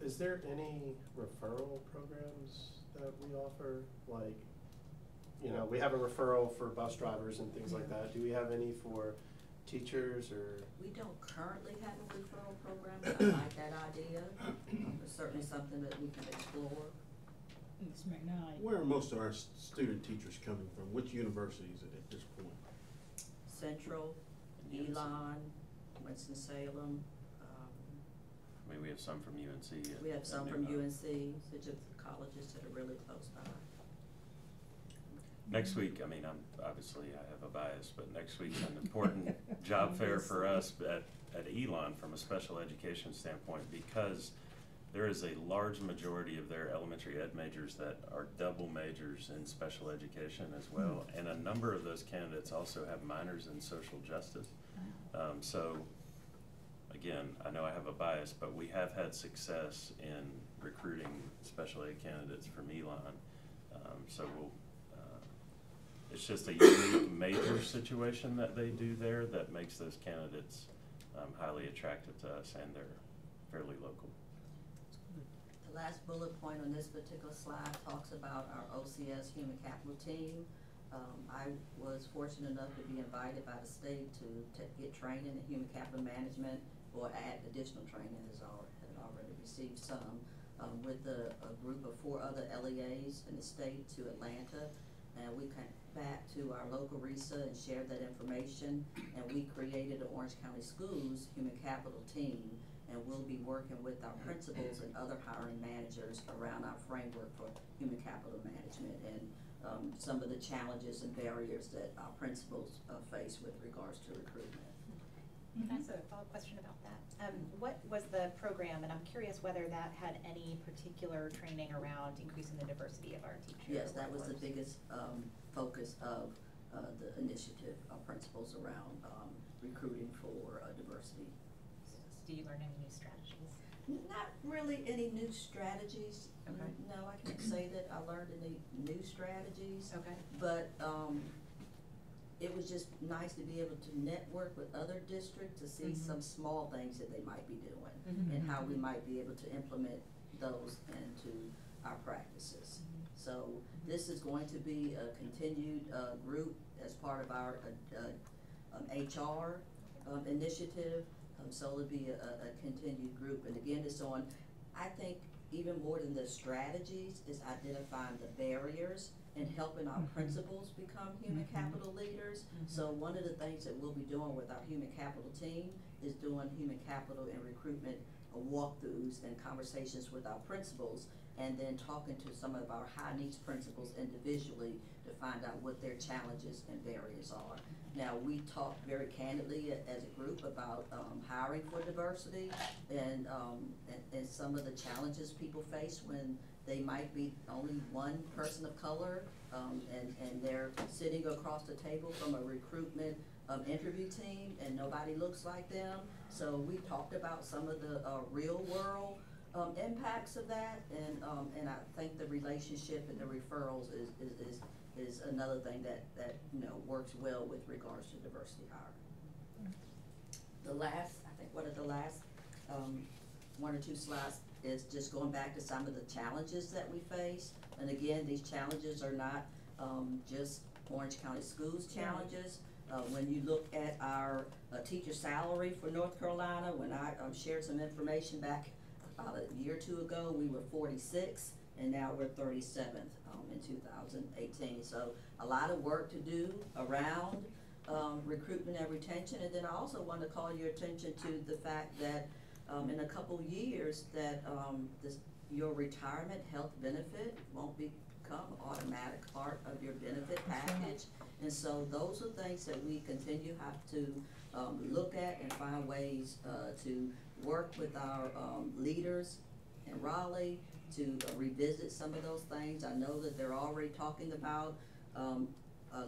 Is there any referral programs that we offer? Like, you know, we have a referral for bus drivers and things like that. Do we have any for teachers or?
We don't currently have a referral program, but I like that idea. It's certainly something that we can explore.
Ms. McKnight.
Where are most of our student teachers coming from? Which universities at this point?
Central, Elon, Winston-Salem.
I mean, we have some from UNC.
We have some from UNC, such as colleges that are really close by.
Next week, I mean, obviously I have a bias, but next week's an important job fair for us at Elon from a special education standpoint, because there is a large majority of their elementary ed majors that are double majors in special education as well, and a number of those candidates also have minors in social justice. So again, I know I have a bias, but we have had success in recruiting special ed candidates from Elon. So it's just a unique major situation that they do there that makes those candidates highly attractive to us, and they're fairly local.
The last bullet point on this particular slide talks about our OCS human capital team. I was fortunate enough to be invited by the state to get training in human capital management, or add additional training, had already received some, with a group of 4 other LEAs in the state to Atlanta. And we came back to our local RESA and shared that information, and we created an Orange County Schools human capital team, and we'll be working with our principals and other hiring managers around our framework for human capital management and some of the challenges and barriers that our principals face with regards to recruitment.
Can I ask a follow-up question about that? What was the program, and I'm curious whether that had any particular training around increasing the diversity of our teachers?
Yes, that was the biggest focus of the initiative, principals around recruiting for diversity.
Do you learn any new strategies?
Not really any new strategies.
Okay.
No, I can't say that I learned any new strategies.
Okay.
But it was just nice to be able to network with other districts to see some small things that they might be doing and how we might be able to implement those into our practices. So this is going to be a continued group as part of our HR initiative. So it'll be a continued group. And again, it's on, I think, even more than the strategies, is identifying the barriers and helping our principals become human capital leaders. So one of the things that we'll be doing with our human capital team is doing human capital and recruitment walkthroughs and conversations with our principals, and then talking to some of our high needs principals individually to find out what their challenges and barriers are. Now, we talked very candidly as a group about hiring for diversity and some of the challenges people face when they might be only one person of color and they're sitting across the table from a recruitment interview team and nobody looks like them. So we talked about some of the real world impacts of that, and I think the relationship and the referrals is another thing that works well with regards to diversity hiring. The last, I think one of the last one or two slides is just going back to some of the challenges that we face. And again, these challenges are not just Orange County Schools challenges. When you look at our teacher salary for North Carolina, when I shared some information back about a year or two ago, we were 46, and now we're 37th in 2018. So a lot of work to do around recruitment and retention. And then I also want to call your attention to the fact that in a couple years that your retirement health benefit won't become automatic part of your benefit package. And so those are things that we continue have to look at and find ways to work with our leaders in Raleigh to revisit some of those things. I know that they're already talking about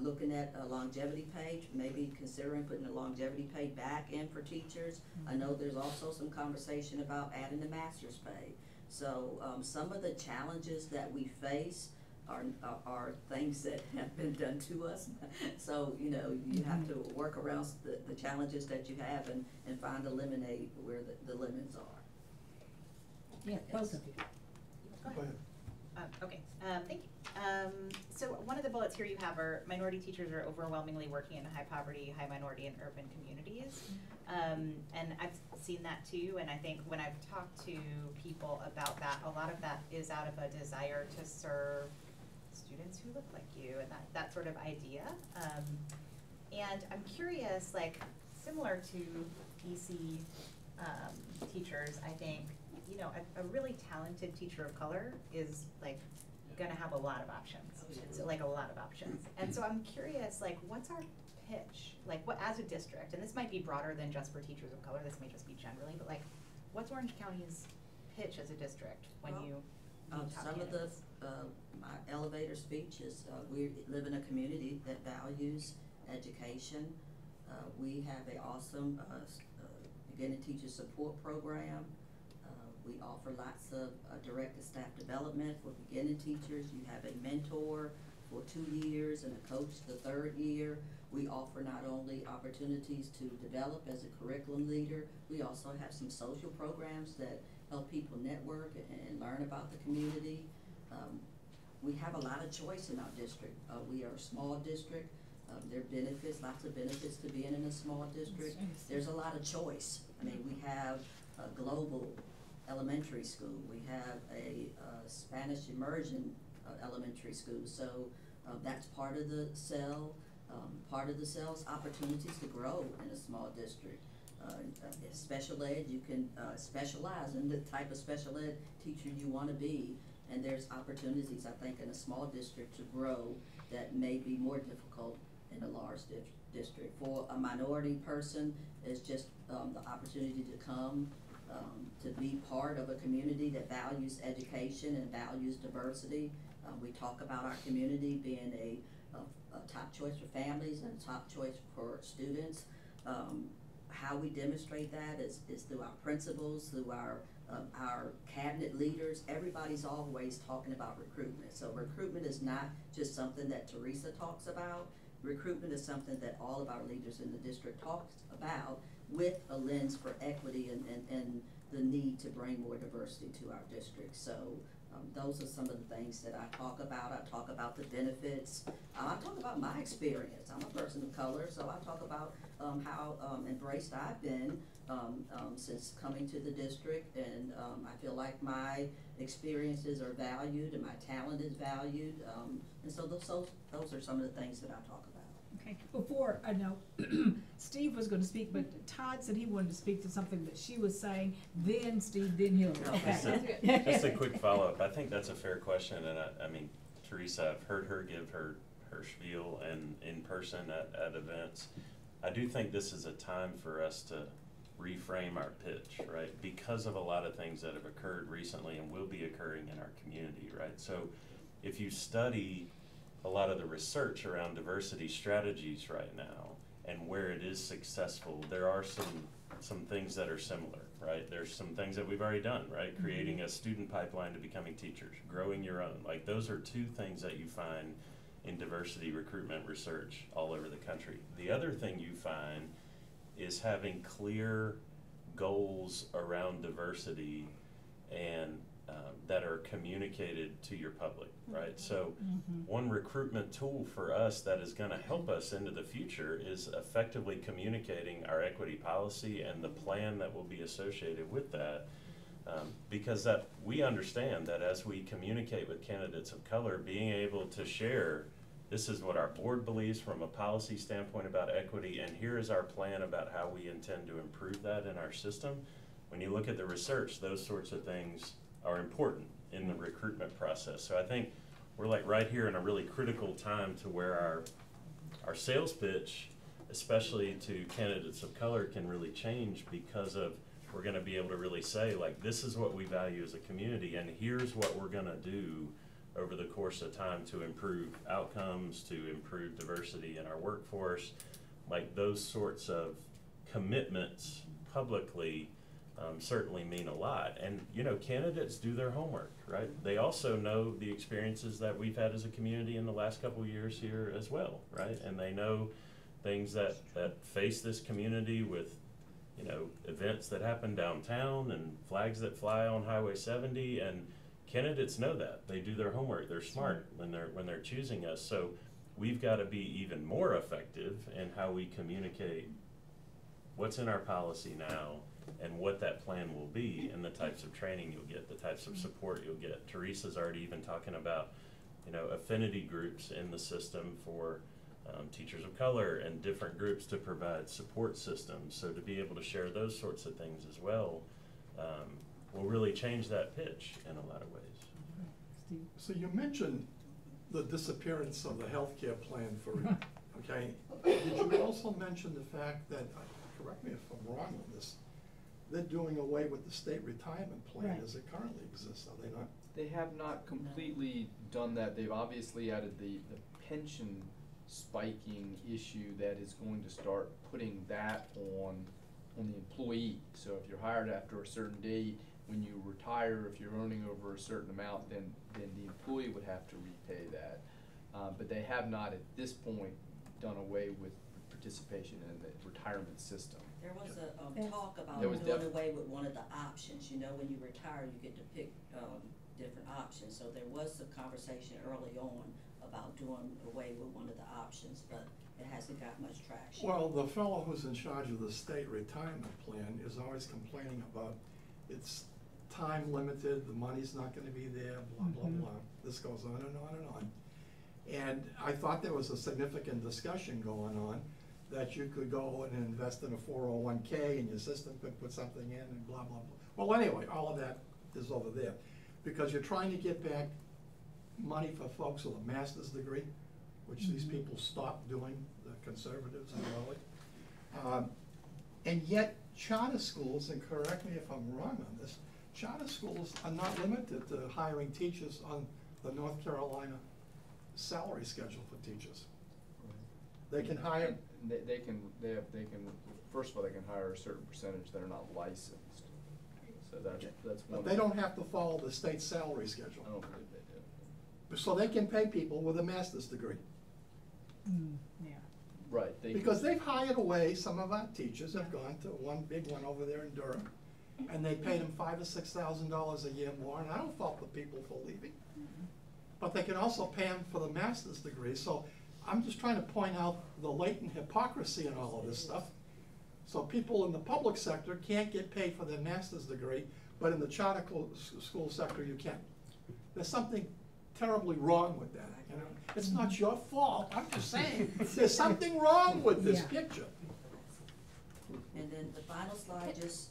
looking at a longevity pay, maybe considering putting a longevity pay back in for teachers. I know there's also some conversation about adding the master's pay. So some of the challenges that we face are things that have been done to us. So, you have to work around the challenges that you have and find eliminate where the limits are.
Yeah, both of you.
Go ahead. Okay, thank you. So one of the bullets here you have are minority teachers are overwhelmingly working in high poverty, high minority, and urban communities. And I've seen that too, and I think when I've talked to people about that, a lot of that is out of a desire to serve students who look like you and that sort of idea. And I'm curious, like, similar to DC teachers, I think, a really talented teacher of color is like gonna have a lot of options. So like a lot of options. And so I'm curious, like, what's our pitch? Like, what, as a district, and this might be broader than just for teachers of color, this may just be generally, but like, what's Orange County's pitch as a district when you meet top
some
candidates?
of the my elevator speech is we live in a community that values education. We have an awesome beginning teacher support program. We offer lots of directed staff development for beginning teachers. You have a mentor for 2 years and a coach the 3rd year. We offer not only opportunities to develop as a curriculum leader, we also have some social programs that help people network and learn about the community. We have a lot of choice in our district. We are a small district. There are benefits, lots of benefits to being in a small district. There's a lot of choice. I mean, we have a global elementary school. We have a Spanish immersion elementary school. So that's part of the cell. Part of the cell's opportunities to grow in a small district. Special ed, you can specialize in the type of special ed teacher you want to be. And there's opportunities, I think, in a small district to grow that may be more difficult in a large district. For a minority person, it's just the opportunity to come to be part of a community that values education and values diversity. We talk about our community being a top choice for families and a top choice for students. How we demonstrate that is through our principals, through our cabinet leaders. Everybody's always talking about recruitment. So recruitment is not just something that Teresa talks about. recruitment is something that all of our leaders in the district talks about with a lens for equity and the need to bring more diversity to our district. So those are some of the things that I talk about. I talk about the benefits. I talk about my experience. I'm a person of color, so I talk about how embraced I've been since coming to the district, and I feel like my experiences are valued and my talent is valued, and so those are some of the things that I talk about.
Okay, before, I know Steve was gonna speak, but Todd said he wanted to speak to something that she was saying, then Steve, then Hillary. Okay.
Just a quick follow-up. I think that's a fair question, and I mean, Teresa, I've heard her give her spiel and in person at events. I do think this is a time for us to reframe our pitch, right? Because of a lot of things that have occurred recently and will be occurring in our community, right? So if you study a lot of the research around diversity strategies right now and where it is successful, there are some things that are similar, right? There's some things that we've already done, right? Mm-hmm. Creating a student pipeline to becoming teachers, growing your own. Like, those are two things that you find in diversity recruitment research all over the country. The other thing you find is having clear goals around diversity and that are communicated to your public, right? So one recruitment tool for us that is going to help us into the future is effectively communicating our equity policy and the plan that will be associated with that, because that we understand that as we communicate with candidates of color, being able to share, this is what our board believes from a policy standpoint about equity, and here is our plan about how we intend to improve that in our system. When you look at the research, those sorts of things are important in the recruitment process. So I think we're like right here in a really critical time to where our sales pitch, especially to candidates of color, can really change, because of we're going to be able to really say, like, this is what we value as a community, and here's what we're going to do over the course of time to improve outcomes, to improve diversity in our workforce. Like, those sorts of commitments publicly certainly mean a lot. And, you know, candidates do their homework, right? They also know the experiences that we've had as a community in the last couple of years here as well, right? And they know things that face this community with, you know, events that happen downtown and flags that fly on Highway 70, and candidates know that. They do their homework. They're smart when they're choosing us. So we've got to be even more effective in how we communicate what's in our policy now and what that plan will be, and the types of training you'll get, the types of support you'll get. Teresa's already even talking about, you know, affinity groups in the system for teachers of color and different groups to provide support systems. So to be able to share those sorts of things as well will really change that pitch in a lot of ways.
So you mentioned the disappearance of the healthcare plan for, okay? Did you also mention the fact that, correct me if I'm wrong on this, they're doing away with the state retirement plan as it currently exists, are they not?
They have not completely done that. They've obviously added the pension spiking issue that is going to start putting that on the employee. So if you're hired after a certain date, when you retire, if you're earning over a certain amount, then the employee would have to repay that. But they have not at this point done away with participation in the retirement system.
There was a talk about doing away with one of the options. You know, when you retire, you get to pick different options. So there was a conversation early on about doing away with one of the options, but it hasn't got much traction.
Well, the fellow who's in charge of the state retirement plan is always complaining about it's time limited, the money's not going to be there, blah, blah, blah. This goes on and on and on. And I thought there was a significant discussion going on that you could go and invest in a 401k and your system could put something in and blah, blah, blah. Well, anyway, all of that is over there because you're trying to get back money for folks with a master's degree, which these people stopped doing, the conservatives and all that. And yet charter schools, and correct me if I'm wrong on this, charter schools are not limited to hiring teachers on the North Carolina salary schedule for teachers. They can hire.
They can. First of all, they can hire a certain percentage that are not licensed. So that's one.
But they don't have to follow the state salary schedule.
I don't believe they do.
So they can pay people with a master's degree.
Yeah.
Right.
Because they've hired away, some of our teachers have gone to one big one over there in Durham, and they paid them $5,000 or $6,000 a year more, and I don't fault the people for leaving. But they can also pay them for the master's degree, so I'm just trying to point out the latent hypocrisy in all of this stuff. So people in the public sector can't get paid for their master's degree, but in the charter school sector you can. There's something terribly wrong with that, you know? It's not your fault, I'm just saying, there's something wrong with this picture.
And then the final slide just.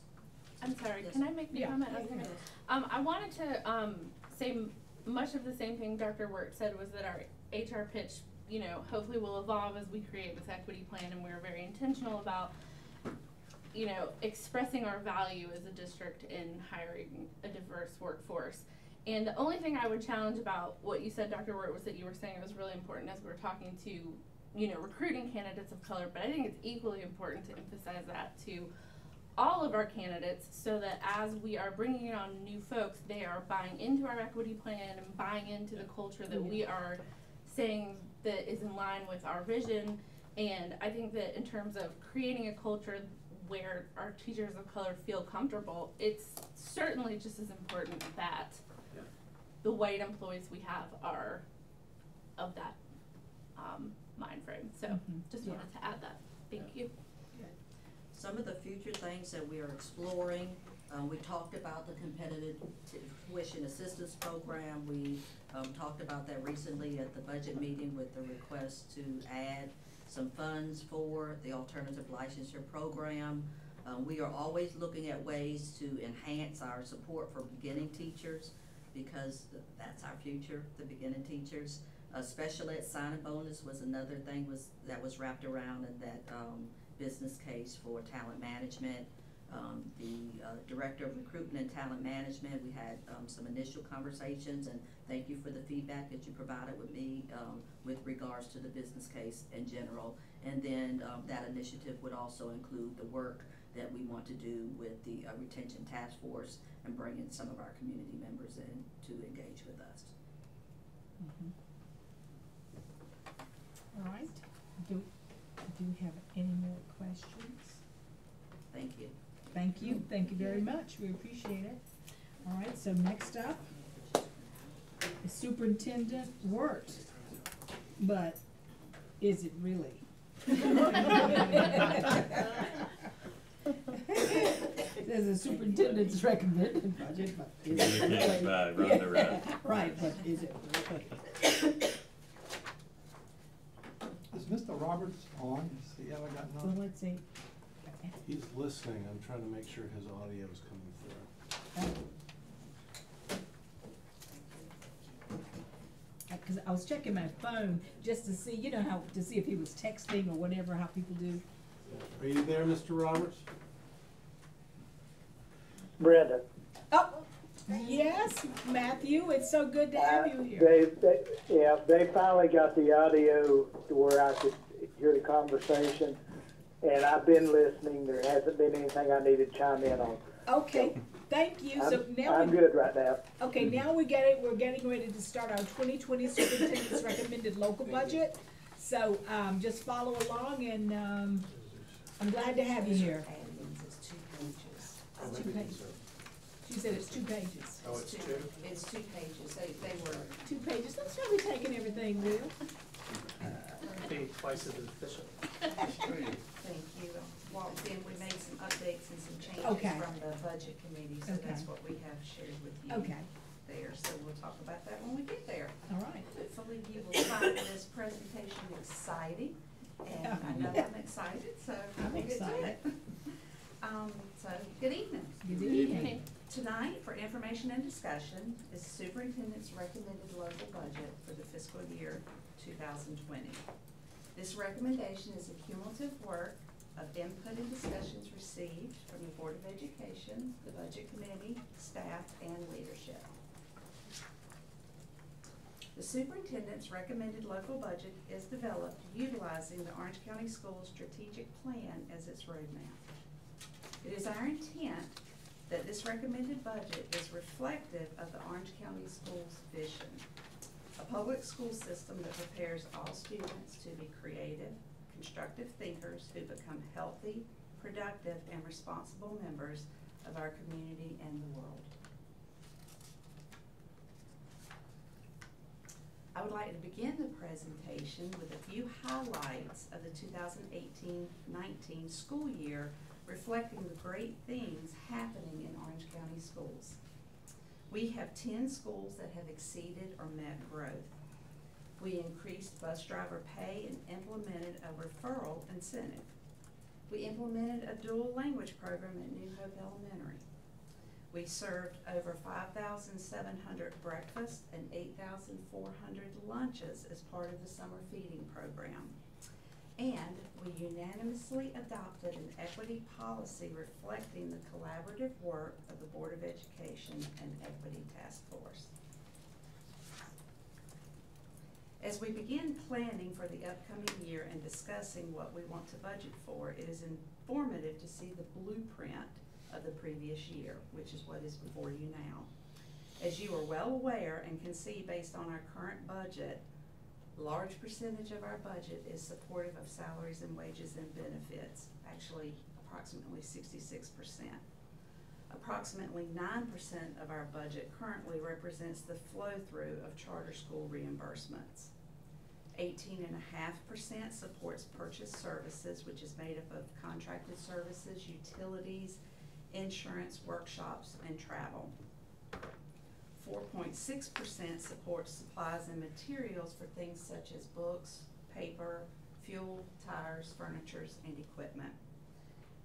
I'm sorry,
Yes.
can I make a comment?
Yeah, go ahead.
I wanted to say much of the same thing Dr. Wirt said, was that our HR pitch, you know, hopefully will evolve as we create this equity plan, and we're very intentional about, you know, expressing our value as a district in hiring a diverse workforce. And the only thing I would challenge about what you said, Dr. Wirt, was that you were saying it was really important as we were talking to, you know, recruiting candidates of color, but I think it's equally important to emphasize that to all of our candidates, so that as we are bringing on new folks, they are buying into our equity plan and buying into the culture that we are saying that is in line with our vision. And I think that in terms of creating a culture where our teachers of color feel comfortable, it's certainly just as important that the white employees we have are of that mind frame. So just wanted to add that. Thank you.
Some of the future things that we are exploring, we talked about the competitive tuition assistance program. We talked about that recently at the budget meeting with the request to add some funds for the alternative licensure program. We are always looking at ways to enhance our support for beginning teachers, because that's our future, the beginning teachers. Special ed sign-up bonus was another thing that was wrapped around in that business case for talent management. The Director of Recruitment and Talent Management, we had some initial conversations, and thank you for the feedback that you provided with me with regards to the business case in general. And then that initiative would also include the work that we want to do with the retention task force and bring in some of our community members in to engage with us.
All right. Do you have any more questions?
Thank you.
Thank you. Thank you very much. We appreciate it. All right, so next up is Superintendent Wirt. But is it really? There's a superintendent's recommended budget, but is it really?
By Rhonda Rudd.
Right, but is it really?
Is Mr. Roberts on? Has he ever gotten
Well,
on?
let's see.
He's listening, I'm trying to make sure his audio is coming through.
Because I was checking my phone just to see, you know, how to see if he was texting or whatever, how people do.
Are you there, Mr. Roberts?
Brenda.
Oh, yes, Matthew, it's so good to have you here.
They finally got the audio to where I could hear the conversation, and I've been listening. There hasn't been anything I needed to chime in on.
Okay, thank you. So now
I'm good right now.
Okay, now we get it. We're getting ready to start our 2020 superintendent's recommended local budget. So just follow along, and I'm glad to have you here.
It's 2 pages.
It's 2 pages. She said it's 2 pages.
Oh, it's 2?
It's 2 pages. They were.
2 pages. That's probably taking everything, Will.
Being twice as efficient.
Thank you. Walked in, we made some updates and some changes
Okay.
from the budget committee, so
Okay.
that's what we have shared with you
Okay.
there. So we'll talk about that when we get there.
All right.
Hopefully you will find this presentation exciting, and I know I'm excited, so
I'm
we'll get to
excited.
it. So, good evening.
Good evening.
Tonight, for information and discussion, is the superintendent's recommended local budget for the fiscal year 2020. This recommendation is a cumulative work of input and discussions received from the Board of Education, the Budget Committee, staff, and leadership. The superintendent's recommended local budget is developed utilizing the Orange County Schools Strategic Plan as its roadmap. It is our intent that this recommended budget is reflective of the Orange County Schools vision, a public school system that prepares all students to be creative, constructive thinkers who become healthy, productive, and responsible members of our community and the world. I would like to begin the presentation with a few highlights of the 2018-19 school year, reflecting the great things happening in Orange County schools. We have 10 schools that have exceeded or met growth. We increased bus driver pay and implemented a referral incentive. We implemented a dual language program at New Hope Elementary. We served over 5,700 breakfasts and 8,400 lunches as part of the summer feeding program. And we unanimously adopted an equity policy reflecting the collaborative work of the Board of Education and Equity Task Force. As we begin planning for the upcoming year and discussing what we want to budget for, it is informative to see the blueprint of the previous year, which is what is before you now. As you are well aware and can see based on our current budget, a large percentage of our budget is supportive of salaries and wages and benefits, actually approximately 66%. Approximately 9% of our budget currently represents the flow-through of charter school reimbursements. 18.5% supports purchase services, which is made up of contracted services, utilities, insurance, workshops, and travel. 4.6% supports supplies and materials for things such as books, paper, fuel, tires, furniture, and equipment.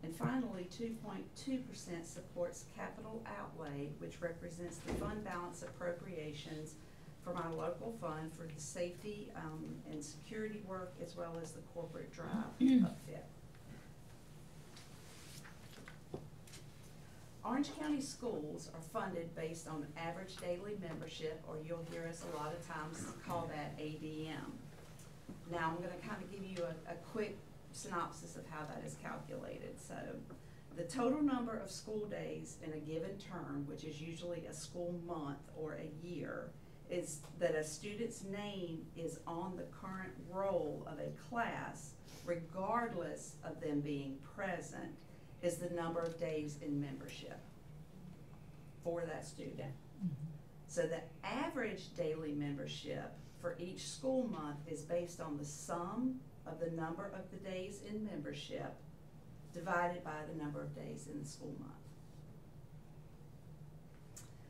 And finally, 2.2% supports capital outlay, which represents the fund balance appropriations from our local fund for the safety and security work, as well as the corporate drive upfit. Orange County schools are funded based on average daily membership, or you'll hear us a lot of times call that ADM. Now I'm going to kind of give you a quick synopsis of how that is calculated. So the total number of school days in a given term, which is usually a school month or a year, is that a student's name is on the current roll of a class, regardless of them being present, is the number of days in membership for that student. So the average daily membership for each school month is based on the sum of the number of the days in membership divided by the number of days in the school month.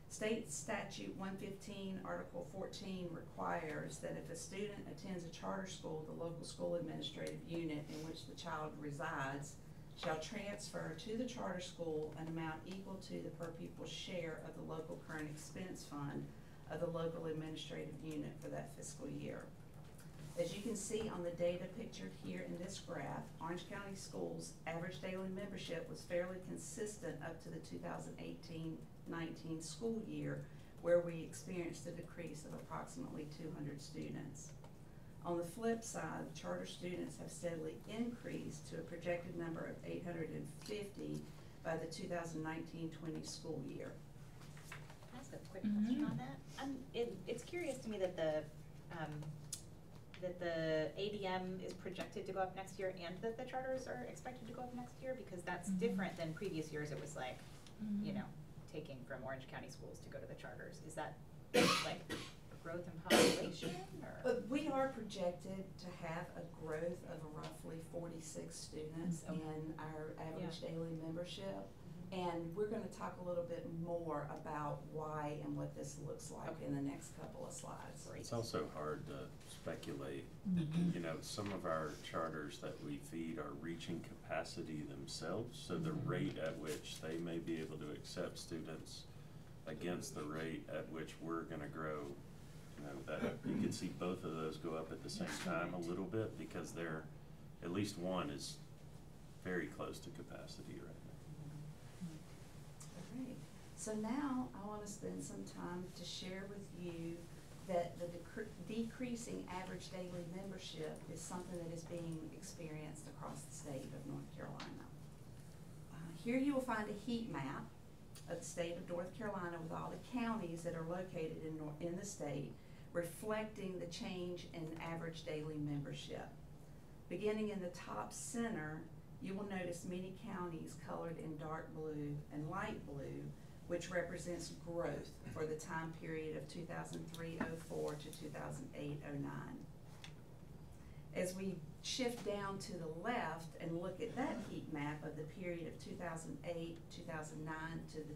State Statute 115, Article 14 requires that if a student attends a charter school, the local school administrative unit in which the child resides shall transfer to the charter school an amount equal to the per pupil share of the local current expense fund of the local administrative unit for that fiscal year. As you can see on the data pictured here in this graph, Orange County Schools' average daily membership was fairly consistent up to the 2018-19 school year, where we experienced a decrease of approximately 200 students. On the flip side, charter students have steadily increased to a projected number of 850 by the 2019-20 school year.
Can I ask a quick question on that? It's curious to me that the ADM is projected to go up next year and that the charters are expected to go up next year, because that's different than previous years. It was like, you know, taking from Orange County schools to go to the charters. Is that like growth in population? Or?
We are projected to have a growth of roughly 46 students in our average daily membership. And we're going to talk a little bit more about why and what this looks like in the next couple of slides.
It's also hard to speculate. You know, some of our charters that we feed are reaching capacity themselves, so the rate at which they may be able to accept students against the rate at which we're going to grow, you know, that you can see both of those go up at the same time a little bit, because they're, at least one is very close to capacity right now.
So now I want to spend some time to share with you that the decreasing average daily membership is something that is being experienced across the state of North Carolina. Here you will find a heat map of the state of North Carolina with all the counties that are located in the state, reflecting the change in average daily membership. Beginning in the top center, you will notice many counties colored in dark blue and light blue, which represents growth for the time period of 2003-04 to 2008-09. As we shift down to the left and look at that heat map of the period of 2008, 2009 to the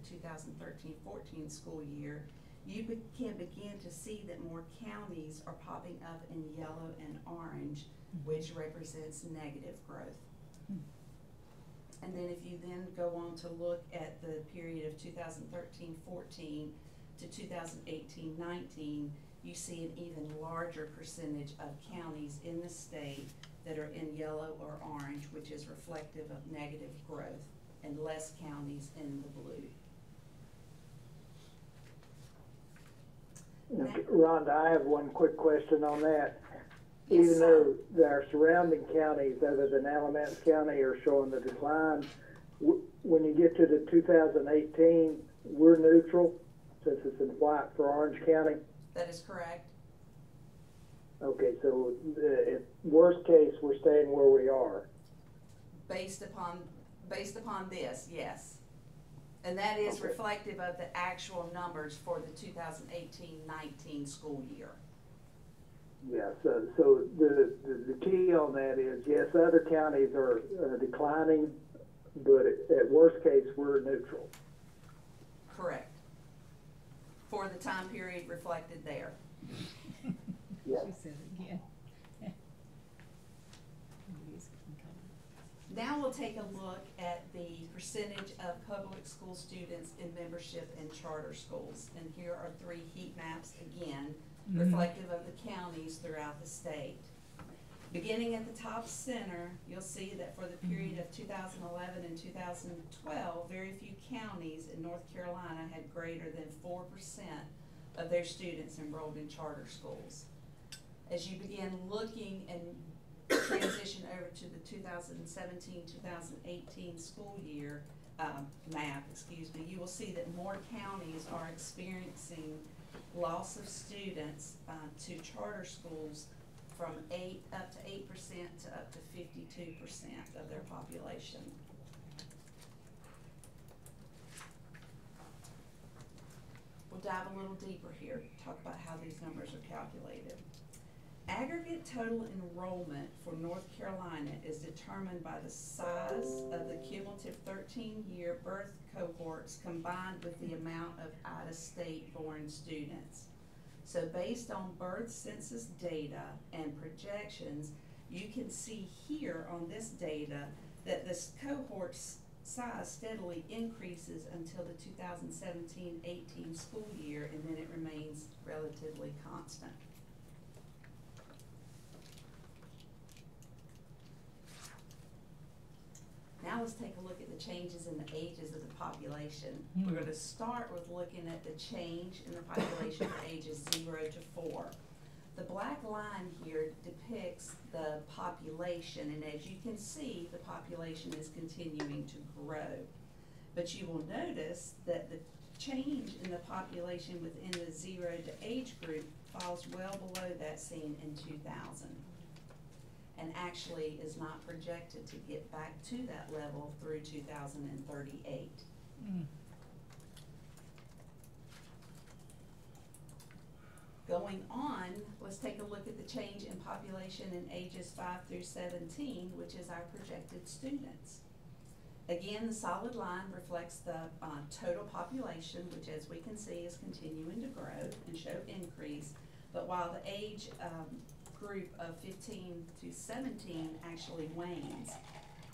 2013-14 school year, you can begin to see that more counties are popping up in yellow and orange, which represents negative growth. And then if you then go on to look at the period of 2013-14 to 2018-19, you see an even larger percentage of counties in the state that are in yellow or orange, which is reflective of negative growth, and less counties in the blue.
Rhonda, I have one quick question on that.
Yes,
Even
sir.
though our surrounding counties, other than Alamance County, are showing the decline, when you get to the 2018, we're neutral, since it's in white for Orange County.
That is correct.
Okay, so if worst case, we're staying where we are.
Based upon this, yes. And that is
Okay.
reflective of the actual numbers for the 2018-19 school year.
Yeah, so the key on that is, yes, other counties are declining, but at worst case, we're neutral.
Correct. For the time period reflected there.
Yeah.
She said it again.
Now we'll take a look at the percentage of public school students in membership in charter schools. And here are three heat maps again, reflective of the counties throughout the state. Beginning at the top center, you'll see that for the period of 2011 and 2012, very few counties in North Carolina had greater than 4% of their students enrolled in charter schools. As you begin looking and transition over to the 2017-2018 school year map, you will see that more counties are experiencing loss of students to charter schools from up to 8% to up to 52% of their population. We'll dive a little deeper here, talk about how these numbers are calculated. Aggregate total enrollment for North Carolina is determined by the size of the cumulative 13-year birth cohorts combined with the amount of out-of-state born students. So based on birth census data and projections, you can see here on this data that this cohort size steadily increases until the 2017-18 school year, and then it remains relatively constant. Now let's take a look at the changes in the ages of the population. We're going to start with looking at the change in the population for ages 0 to 4. The black line here depicts the population, and as you can see, the population is continuing to grow. But you will notice that the change in the population within the 0 to age group falls well below that seen in 2000. And actually is not projected to get back to that level through 2038. Going on, let's take a look at the change in population in ages 5 through 17, which is our projected students. Again, the solid line reflects the total population, which as we can see is continuing to grow and show increase, but while the age group of 15 to 17 actually wanes.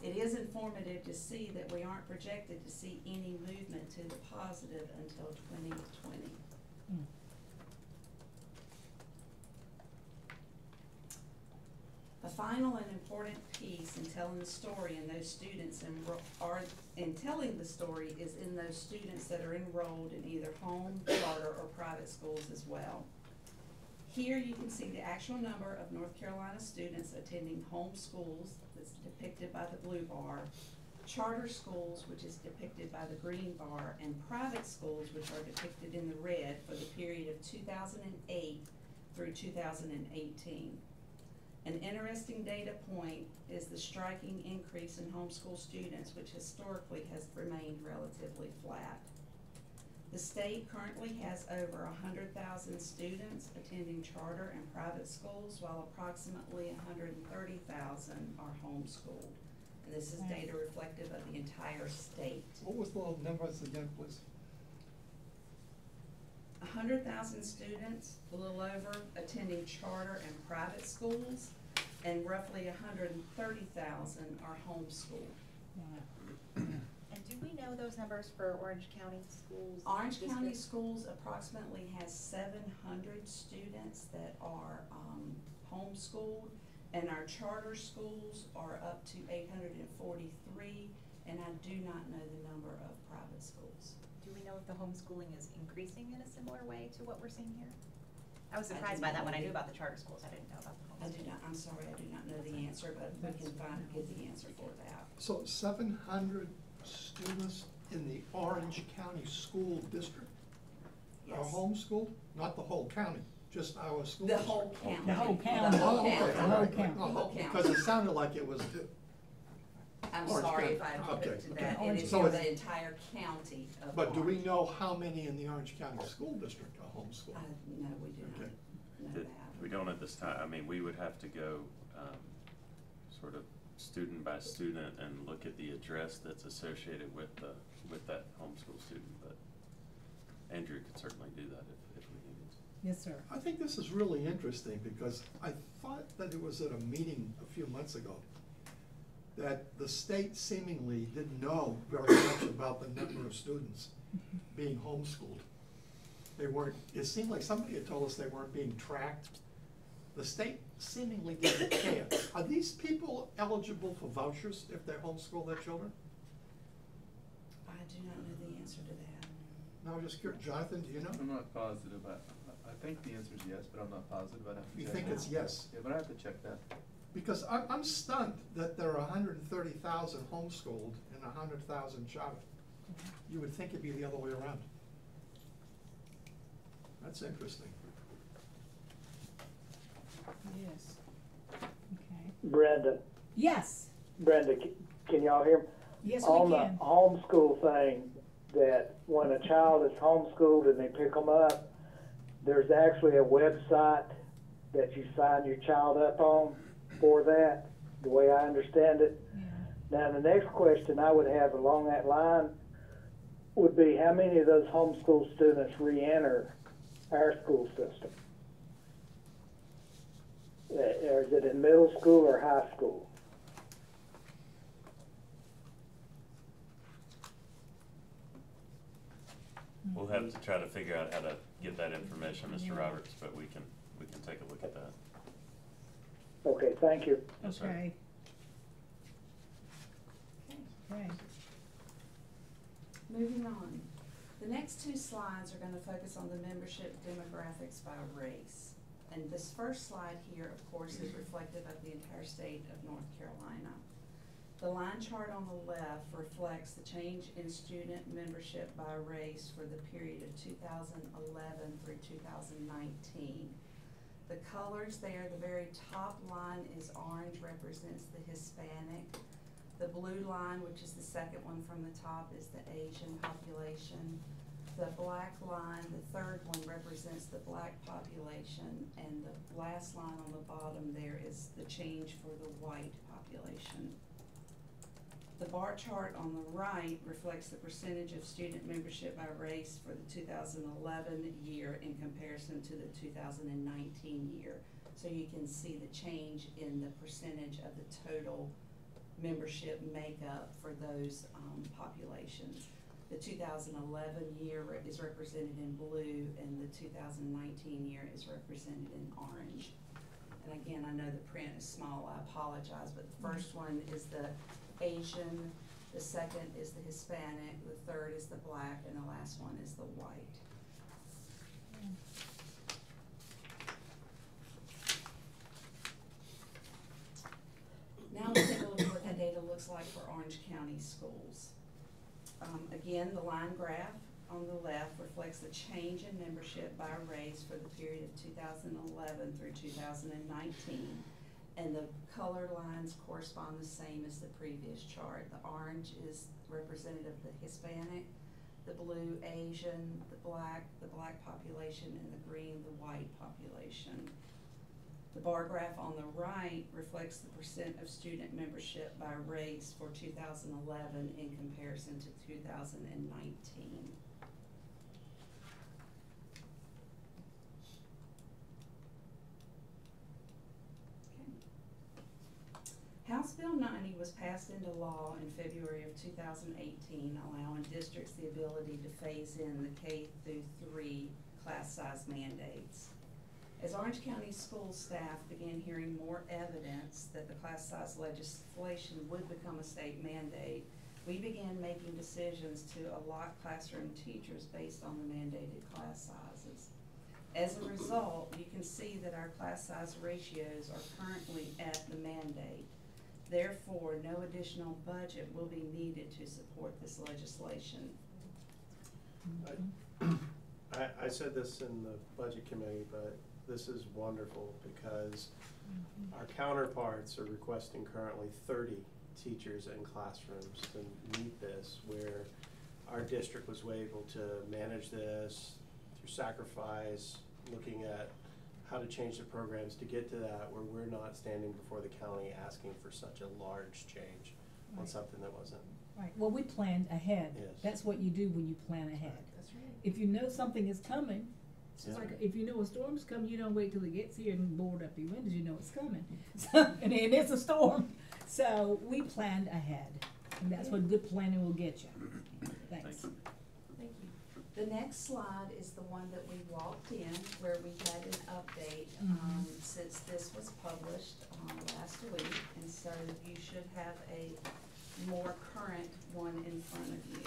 It is informative to see that we aren't projected to see any movement to the positive until 2020. A final and important piece in telling the story in those students in telling the story is in those students that are enrolled in either home, charter, or private schools as well. Here you can see the actual number of North Carolina students attending home schools, that's depicted by the blue bar, charter schools, which is depicted by the green bar, and private schools, which are depicted in the red for the period of 2008 through 2018. An interesting data point is the striking increase in homeschool students, which historically has remained relatively flat. The state currently has over 100,000 students attending charter and private schools, while approximately 130,000 are homeschooled. And this is data reflective of the entire state.
What was the numbers again, please?
100,000 students, a little over, attending charter and private schools, and roughly 130,000 are homeschooled.
And do we know those numbers for Orange County schools?
Orange County
district?
Schools approximately has 700 students that are homeschooled, and our charter schools are up to 843, and I do not know the number of private schools.
Do we know if the homeschooling is increasing in a similar way to what we're seeing here? I was
I
surprised
do
by
not
that when I
know.
knew about the charter schools. I didn't know about the
I
homeschooling.
do not, I'm sorry, I do not know the answer, but we can get the answer for that.
So 700 students in the Orange County School District are
Yes.
homeschooled? Not the whole county, just our school
The
district?
whole county.
The whole county.
Oh, okay,
The
all
whole
right.
county.
Oh,
The whole county.
Because it sounded like it was,
I'm
Orange
sorry
County.
if I put
Okay,
it to
okay.
that, it is
So
for
it's-
the entire county of
but do we
Orange.
know how many in the Orange County School District are homeschooled?
No, we do not
Okay.
know
That-
that.
We don't at this time. I mean, we would have to go sort of student by student and look at the address that's associated with that homeschool student, but Andrew could certainly do that if we needed to.
Yes, sir.
I think this is really interesting because I thought that it was at a meeting a few months ago that the state seemingly didn't know very much about the number of students being homeschooled. They weren't, it seemed like somebody had told us they weren't being tracked. The state seemingly didn't care. Are these people eligible for vouchers if they homeschool their children?
I do not know the answer to that.
No, I'm just curious. Jonathan, do you know?
I'm not positive. I think the answer is yes, but I'm not positive. I'd have to
You
check
think
that.
it's yes?
Yeah, but I have to check that.
Because I'm stunned that there are 130,000 homeschooled and 100,000 charter. You would think it'd be the other way around. That's interesting.
Yes. Okay.
Brenda,
Yes.
Brenda, can y'all hear me?
Yes,
On
we
the
can.
homeschool thing, that when a child is homeschooled and they pick them up, there's actually a website that you sign your child up on for that, the way I understand it. Now, the next question I would have along that line would be, how many of those homeschool students re-enter our school system? Is it in middle school or high school?
We'll have to try to figure out how to get that information, Mr. Roberts, but we can take a look at that.
Okay, thank you.
Yes, sir.
Okay. Okay.
Moving on. The next two slides are going to focus on the membership demographics by race. And this first slide here, of course, is reflective of the entire state of North Carolina. The line chart on the left reflects the change in student membership by race for the period of 2011 through 2019. The colors there, the very top line is orange, represents the Hispanic. The blue line, which is the second one from the top, is the Asian population. The black line, the third one, represents the black population, and the last line on the bottom there is the change for the white population. The bar chart on the right reflects the percentage of student membership by race for the 2011 year in comparison to the 2019 year. So you can see the change in the percentage of the total membership makeup for those populations. The 2011 year is represented in blue, and the 2019 year is represented in orange. And again, I know the print is small, I apologize, but the first one is the Asian, the second is the Hispanic, the third is the black, and the last one is the white. Now let's take a look at what that data looks like for Orange County schools. Again, the line graph on the left reflects the change in membership by race for the period of 2011 through 2019. And the color lines correspond the same as the previous chart. The orange is representative of the Hispanic, the blue Asian, the black population, and the green the white population. The bar graph on the right reflects the percent of student membership by race for 2011 in comparison to 2019. House Bill 90 was passed into law in February of 2018, allowing districts the ability to phase in the K through 3 class size mandates. As Orange County school staff began hearing more evidence that the class size legislation would become a state mandate, we began making decisions to allot classroom teachers based on the mandated class sizes. As a result, you can see that our class size ratios are currently at the mandate. Therefore, no additional budget will be needed to support this legislation.
I said this in the budget committee, but this is wonderful because our counterparts are requesting currently 30 teachers in classrooms to meet this, where our district was able to manage this through sacrifice, looking at how to change the programs to get to that, where we're not standing before the county asking for such a large change on something that wasn't.
Right, well, we planned ahead.
Yes.
That's what you do when you plan ahead.
That's right.
If you know something is coming, it's just
Yeah.
like, if you know a storm's coming, you don't wait till it gets here and board up your windows, you know it's coming. So, and it's a storm. So we planned ahead, and that's what good planning will get you. Thanks.
Thank you. The next slide is the one that we walked in, where we had an update since this was published last week, and so you should have a more current one in front of you.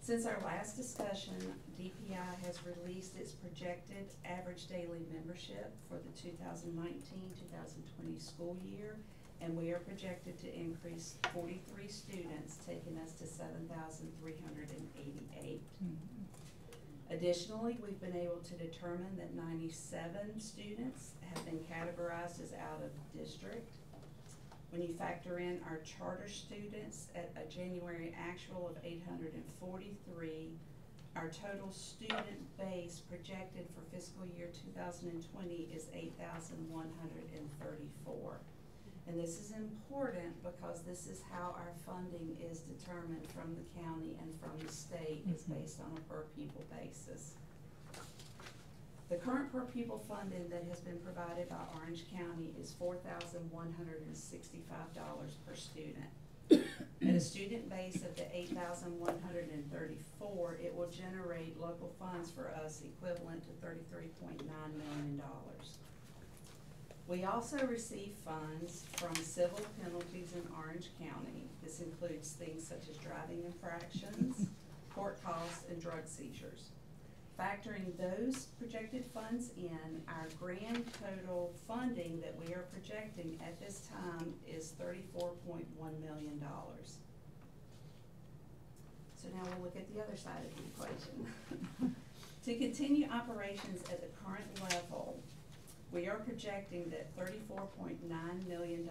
Since our last discussion, DPI has released its projected average daily membership for the 2019-2020 school year, and we are projected to increase 43 students, taking us to 7,388. Additionally, we've been able to determine that 97 students have been categorized as out of district. When you factor in our charter students at a January actual of 843, our total student base projected for fiscal year 2020 is 8,134. And this is important because this is how our funding is determined from the county and from the state. It's based on a per pupil basis. The current per pupil funding that has been provided by Orange County is $4,165 per student. At a student base of the 8,134, it will generate local funds for us equivalent to $33.9 million. We also receive funds from civil penalties in Orange County. This includes things such as driving infractions, court costs, and drug seizures. Factoring those projected funds in, our grand total funding that we are projecting at this time is $34.1 million. So now we'll look at the other side of the equation. To continue operations at the current level, we are projecting that $34.9 million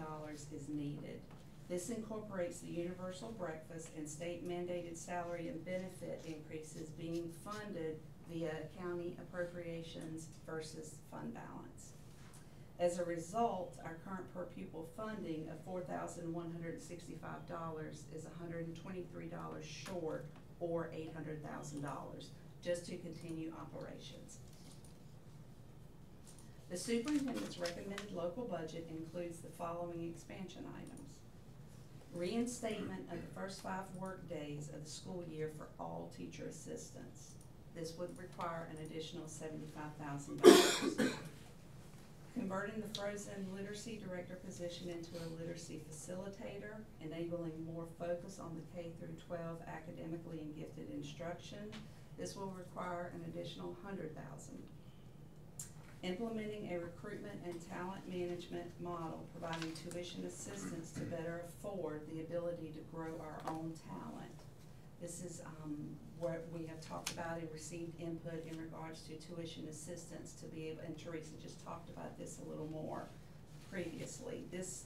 is needed. This incorporates the universal breakfast and state mandated salary and benefit increases being funded via county appropriations versus fund balance. As a result, our current per pupil funding of $4,165 is $123 short, or $800,000, just to continue operations. The superintendent's recommended local budget includes the following expansion items. Reinstatement of the first 5 work days of the school year for all teacher assistants. This would require an additional $75,000. Converting the frozen literacy director position into a literacy facilitator, enabling more focus on the K through 12 academically and gifted instruction. This will require an additional $100,000. Implementing a recruitment and talent management model, providing tuition assistance to better afford the ability to grow our own talent. This is what we have talked about and received input in regards to tuition assistance to be able, and Teresa just talked about this a little more. previously. This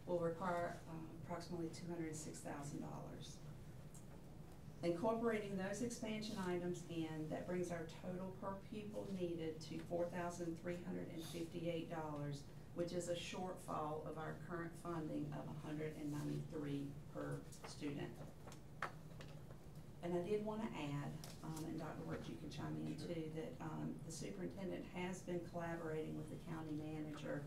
will require approximately $206,000. Incorporating those expansion items in, that brings our total per pupil needed to $4,358, which is a shortfall of our current funding of $193 per student. And I did want to add, and Dr. Wirt, you can chime in too, that the superintendent has been collaborating with the county manager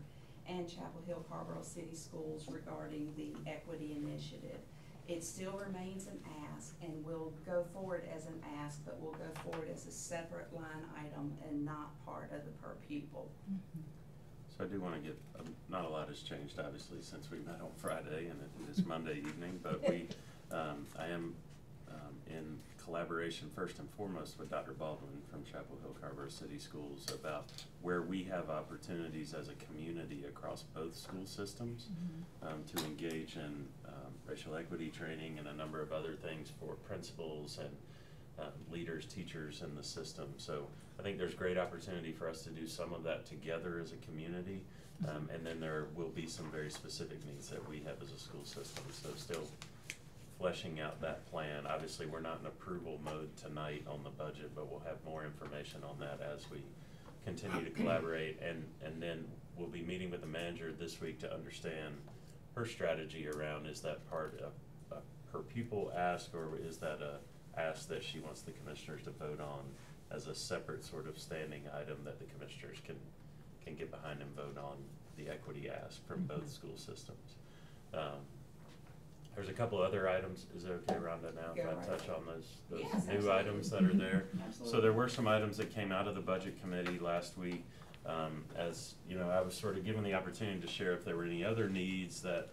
and Chapel Hill Carborough City Schools regarding the equity initiative. It still remains an ask and will go forward as an ask, but will go forward as a separate line item and not part of the per pupil.
So I do want to get, not a lot has changed obviously since we met on Friday and it is Monday evening, but I am in collaboration first and foremost with Dr. Baldwin from Chapel Hill Carborough City Schools about where we have opportunities as a community across both school systems to engage in racial equity training and a number of other things for principals and leaders, teachers in the system. So I think there's great opportunity for us to do some of that together as a community, and then there will be some very specific needs that we have as a school system. So still fleshing out that plan. Obviously, we're not in approval mode tonight on the budget, but we'll have more information on that as we continue to collaborate. And then we'll be meeting with the manager this week to understand her strategy around, is that part of her pupil ask, or is that a ask that she wants the commissioners to vote on as a separate sort of standing item that the commissioners can get behind and vote on the equity ask from both school systems. There's a couple other items. Is it okay, Rhonda, now if I touch on those
Yes,
new
absolutely.
items that are there?
Absolutely.
So there were some items that came out of the budget committee last week. As you know, I was sort of given the opportunity to share if there were any other needs that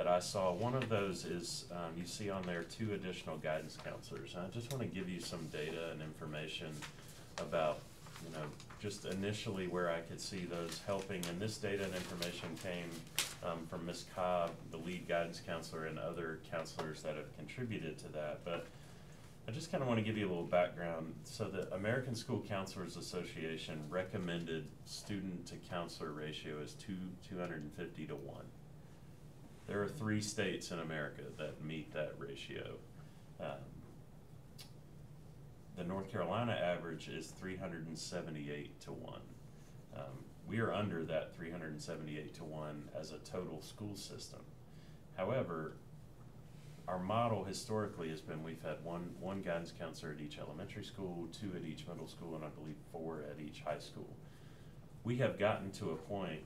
I saw. One of those is, you see on there 2 additional guidance counselors. And I just want to give you some data and information about, you know, just initially where I could see those helping. And this data and information came from Ms. Cobb, the lead guidance counselor, and other counselors that have contributed to that. But I just kind of want to give you a little background. So the American School Counselors Association recommended student to counselor ratio is 250 to 1. There are 3 states in America that meet that ratio. The North Carolina average is 378 to 1. We are under that 378 to 1 as a total school system. However, our model historically has been we've had one guidance counselor at each elementary school, 2 at each middle school, and I believe 4 at each high school. We have gotten to a point,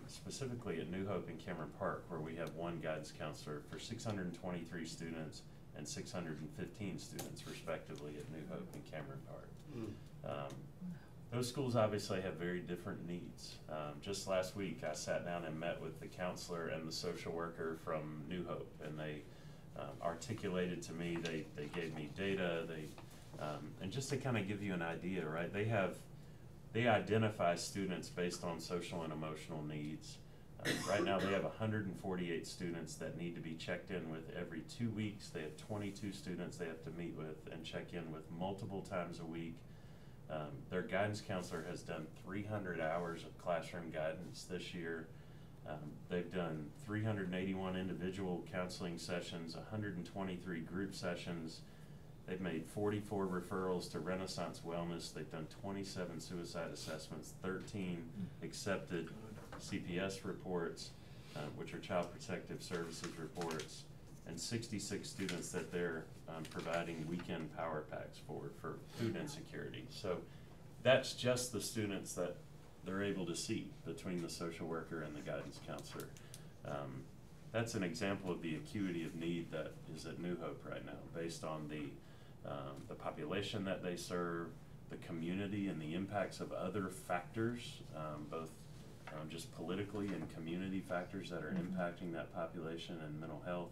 specifically at New Hope and Cameron Park, where we have 1 guidance counselor for 623 students and 615 students respectively at New Hope and Cameron Park. Those schools obviously have very different needs. Just last week I sat down and met with the counselor and the social worker from New Hope, and they articulated to me, they gave me data, and just to kind of give you an idea, right, they identify students based on social and emotional needs. Right now they have 148 students that need to be checked in with every 2 weeks. They have 22 students they have to meet with and check in with multiple times a week. Their guidance counselor has done 300 hours of classroom guidance this year. They've done 381 individual counseling sessions, 123 group sessions. They've made 44 referrals to Renaissance Wellness. They've done 27 suicide assessments, 13 accepted CPS reports, which are Child Protective Services reports, and 66 students that they're providing weekend power packs for food insecurity. So that's just the students that they're able to see between the social worker and the guidance counselor. That's an example of the acuity of need that is at New Hope right now, based on the population that they serve, the community, and the impacts of other factors, both just politically and community factors that are impacting that population and mental health.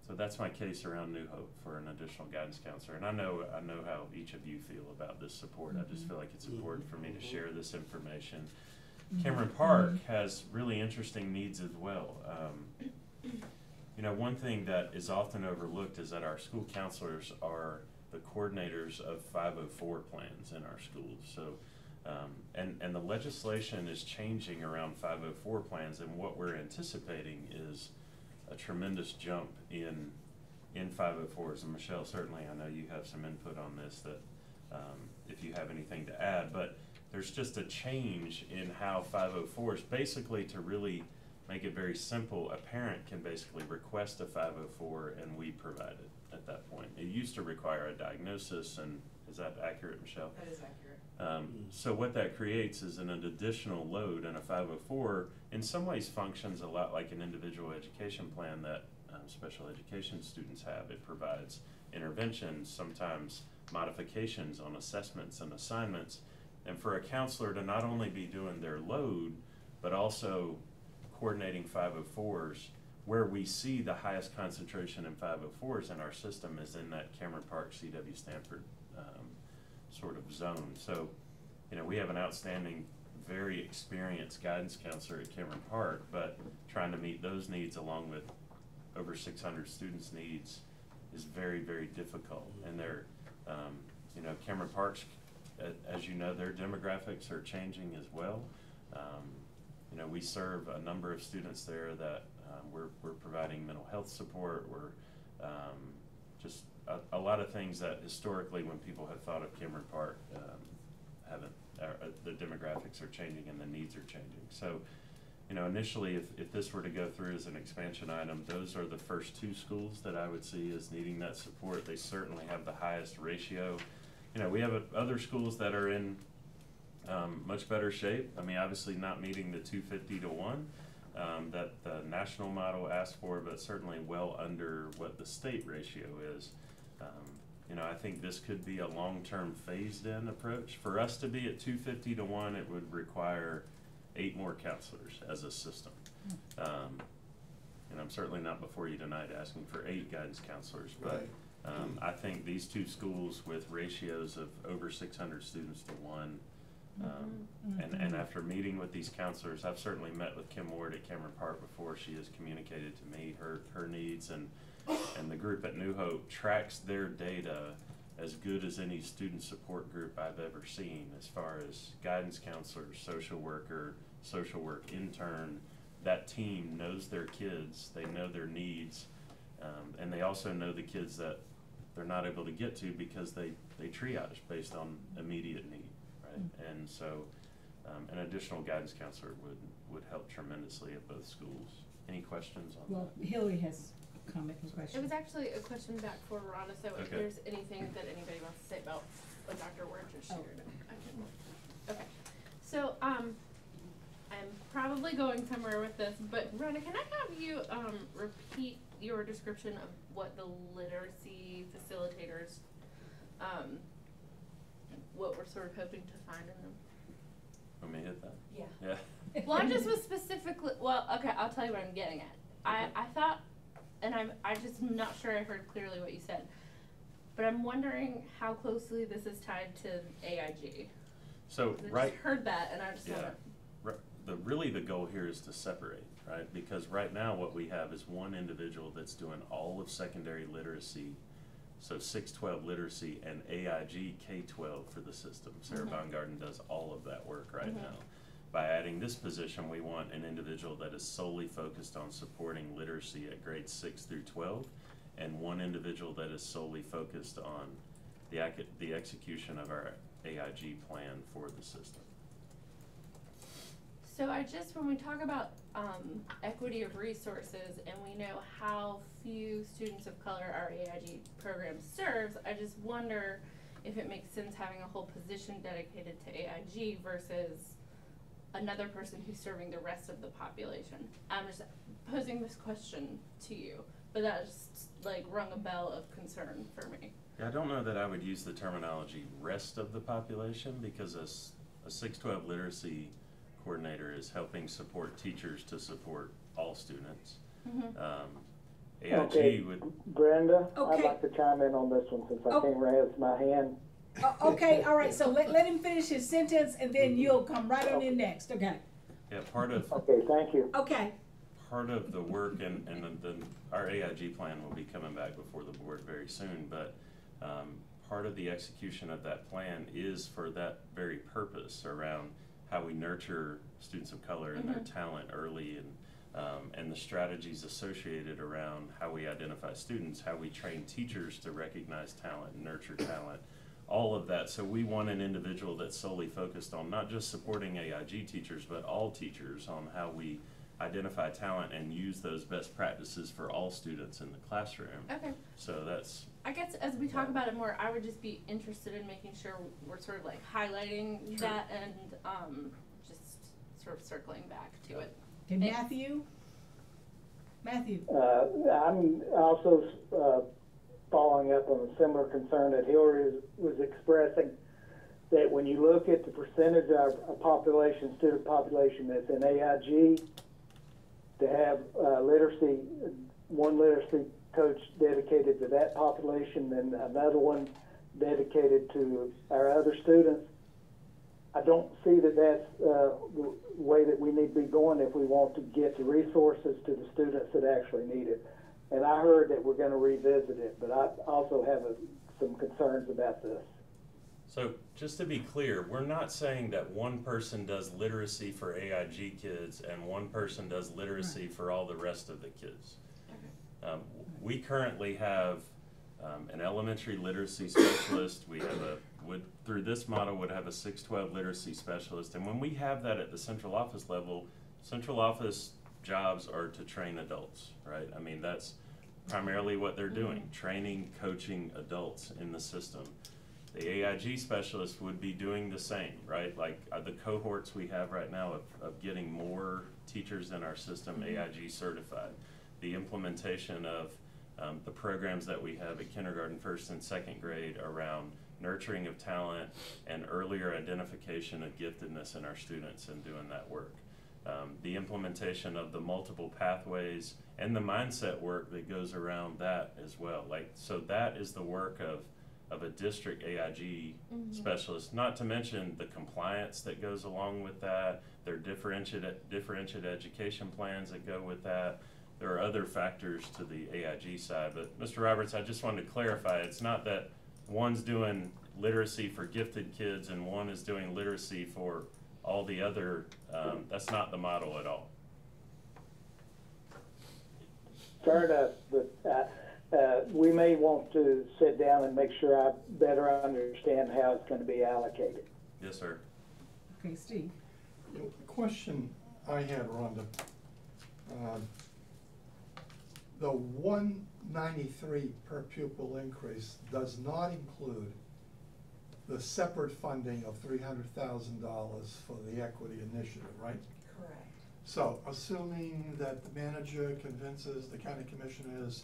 So that's my case around New Hope for an additional guidance counselor. And I know how each of you feel about this support. I just feel like it's important for me to share this information. Cameron Park has really interesting needs as well. You know, one thing that is often overlooked is that our school counselors are the coordinators of 504 plans in our schools. So And the legislation is changing around 504 plans, and what we're anticipating is a tremendous jump in 504s. And Michelle, certainly I know you have some input on this, that if you have anything to add, but there's just a change in how 504s, basically to really make it very simple, a parent can basically request a 504 and we provide it at that point. It used to require a diagnosis, and is that accurate, Michelle?
That is accurate.
So what that creates is an additional load, and a 504 in some ways functions a lot like an individual education plan that special education students have. It provides interventions, sometimes modifications on assessments and assignments, and for a counselor to not only be doing their load, but also coordinating 504s. Where we see the highest concentration in 504s in our system is in that Cameron Park, C.W. Stanford sort of zone. So, you know, we have an outstanding, very experienced guidance counselor at Cameron Park, but trying to meet those needs along with over 600 students' needs is very, very difficult. And they're, you know, Cameron Park's, as you know, their demographics are changing as well. You know, we serve a number of students there that we're providing mental health support. We're just a lot of things that historically, when people have thought of Cameron Park, the demographics are changing and the needs are changing. So, you know, initially, if this were to go through as an expansion item, those are the first two schools that I would see as needing that support. They certainly have the highest ratio. You know, we have other schools that are in much better shape. I mean, obviously not meeting the 250 to 1 that the national model asked for, but certainly well under what the state ratio is. You know, I think this could be a long-term phased-in approach. For us to be at 250 to 1, it would require 8 more counselors as a system. And I'm certainly not before you tonight asking for 8 guidance counselors, but I think these two schools with ratios of over 600 students to 1, and after meeting with these counselors, I've certainly met with Kim Ward at Cameron Park before. She has communicated to me her needs, and the group at New Hope tracks their data as good as any student support group I've ever seen, as far as guidance counselors, social worker, social work intern. That team knows their kids, they know their needs, and they also know the kids that they're not able to get to because they triage based on immediate need, right? And so an additional guidance counselor would help tremendously at both schools. Any questions on that?
Well, Hillary has a comment or question.
It was actually a question back for Rhonda, so if
Okay.
there's anything that anybody wants to say about what Dr. Ward just shared, I can. Okay, so I'm probably going somewhere with this, but Rhonda, can I have you repeat your description of what the literacy facilitators, what we're sort of hoping to find in them?
Let me hit that.
Yeah.
Yeah.
Well, I just was specifically, well, okay, I'll tell you what I'm getting at. I thought, and I'm just not sure I heard clearly what you said, but I'm wondering how closely this is tied to AIG.
So,
I just heard that, and I just wanna.
Really the goal here is to separate, right? Because right now what we have is one individual that's doing all of secondary literacy, so 612 literacy and AIG K-12 for the system. Sarah Baumgarten does all of that work right now. By adding this position, we want an individual that is solely focused on supporting literacy at grades 6 through 12, and one individual that is solely focused on the execution of our AIG plan for the system.
So when we talk about equity of resources and we know how few students of color our AIG program serves, I just wonder if it makes sense having a whole position dedicated to AIG versus another person who's serving the rest of the population. I'm just posing this question to you, but that just like rung a bell of concern for me.
Yeah, I don't know that I would use the terminology rest of the population, because a 612 literacy coordinator is helping support teachers to support all students. AIG would.
Brenda,
Okay.
I'd like to chime in on this one since I can't raise my hand.
Okay, all right, so let him finish his sentence and then you'll come right on in next, okay?
Yeah, part of.
Okay, thank you.
Okay.
Part of the work, and our AIG plan will be coming back before the board very soon, but part of the execution of that plan is for that very purpose around how we nurture students of color and their talent early, and the strategies associated around how we identify students, how we train teachers to recognize talent and nurture talent, all of that. So we want an individual that's solely focused on not just supporting AIG teachers, but all teachers on how we identify talent and use those best practices for all students in the classroom.
Okay.
So that's,
I guess as we talk about it more, I would just be interested in making sure we're sort of like highlighting that and just sort of circling back to it.
Okay, Matthew? Matthew?
I'm also following up on a similar concern that Hillary was expressing, that when you look at the percentage of our population, student population that's in AIG, to have one literacy coach dedicated to that population and another one dedicated to our other students, I don't see that that's the way that we need to be going if we want to get the resources to the students that actually need it. And I heard that we're going to revisit it, but I also have some concerns about this.
so just to be clear, we're not saying that one person does literacy for AIG kids and one person does literacy for all the rest of the kids. We currently have an elementary literacy specialist. We have through this model would have a 612 literacy specialist, and when we have that at the central office level, central office jobs are to train adults, right? I mean, that's primarily what they're doing, training, coaching adults in the system. The AIG specialist would be doing the same, right? Like the cohorts we have right now of getting more teachers in our system AIG certified. The implementation of the programs that we have at kindergarten, first and second grade around nurturing of talent and earlier identification of giftedness in our students and doing that work. The implementation of the multiple pathways and the mindset work that goes around that as well. Like, so that is the work of a district AIG specialist, not to mention the compliance that goes along with that. There are differentiated education plans that go with that. There are other factors to the AIG side, but Mr. Roberts, I just wanted to clarify, it's not that one's doing literacy for gifted kids and one is doing literacy for all the other, that's not the model at all.
Fair enough, but we may want to sit down and make sure I better understand how it's going to be allocated.
Yes, sir.
Okay, Steve?
The question I had, Rhonda, the 193 per pupil increase does not include the separate funding of $300,000 for the equity initiative, right?
Correct.
So assuming that the manager convinces the county commissioners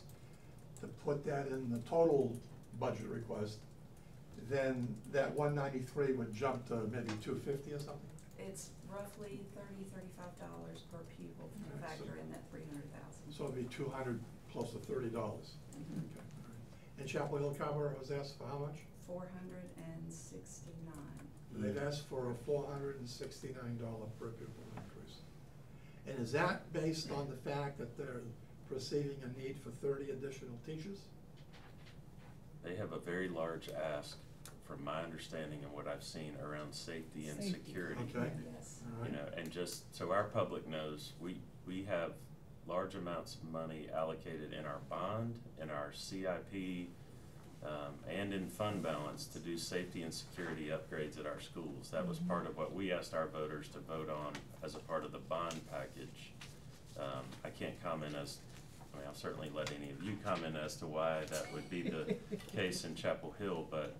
to put that in the total budget request, then that 193 would jump to maybe 250 or something?
It's roughly $35 per pupil to factor in that 300,000.
So it'd be 200 plus the $30. Okay. All right. And Chapel Hill Carver was asked for how much?
469.
They've asked for a $469 per pupil increase. And is that based on the fact that they're perceiving a need for 30 additional teachers?
They have a very large ask, from my understanding and what I've seen, around safety and security.
Okay.
Yes.
All right.
You know, and just so our public knows, we have large amounts of money allocated in our bond, in our CIP, and in fund balance to do safety and security upgrades at our schools. That was part of what we asked our voters to vote on as a part of the bond package. I can't comment I mean, I'll certainly let any of you comment as to why that would be the case in Chapel Hill, but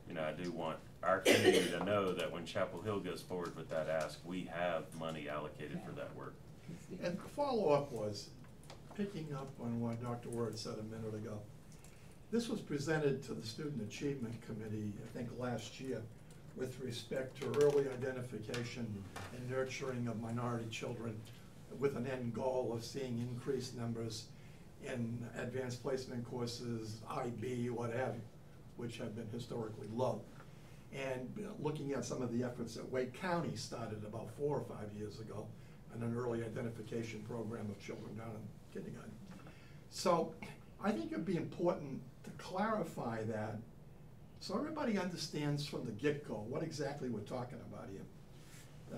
you know, I do want our community to know that when Chapel Hill goes forward with that ask, we have money allocated for that work.
And the follow-up was, picking up on what Dr. Word said a minute ago, this was presented to the Student Achievement Committee, I think last year, with respect to early identification and nurturing of minority children with an end goal of seeing increased numbers in advanced placement courses, IB, what have you, which have been historically low. And looking at some of the efforts that Wake County started about 4 or 5 years ago, and an early identification program of children down in kindergarten. So I think it'd be important to clarify that So everybody understands from the get-go what exactly we're talking about here.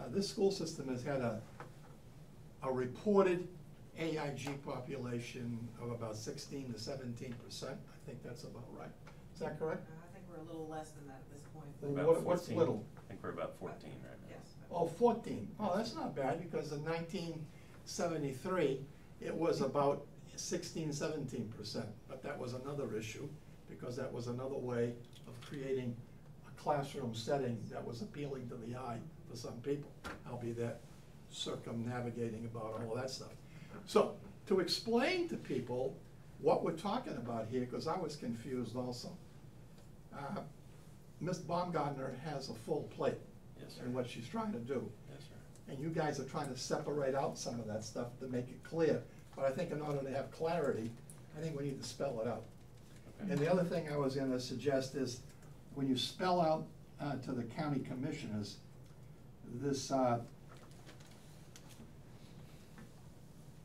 This school system has had a reported AIG population of about 16 to 17%. I think that's about right. Is that correct?
I think we're a little less than that at this point.
What's
14.
little?
I think we're about 14 right now.
Yes.
Oh, 14. Oh, that's not bad, because in 1973, it was about 16, 17%. But that was another issue, because that was another way of creating a classroom setting that was appealing to the eye for some people. I'll be that circumnavigating about all of that stuff. So, to explain to people what we're talking about here, because I was confused also. Ms. Baumgartner has a full plate.
Yes, sir.
In what she's trying to do.
Yes, sir.
And you guys are trying to separate out some of that stuff to make it clear. But I think in order to have clarity, I think we need to spell it out.
Okay.
And the other thing I was gonna suggest is, when you spell out to the county commissioners, this,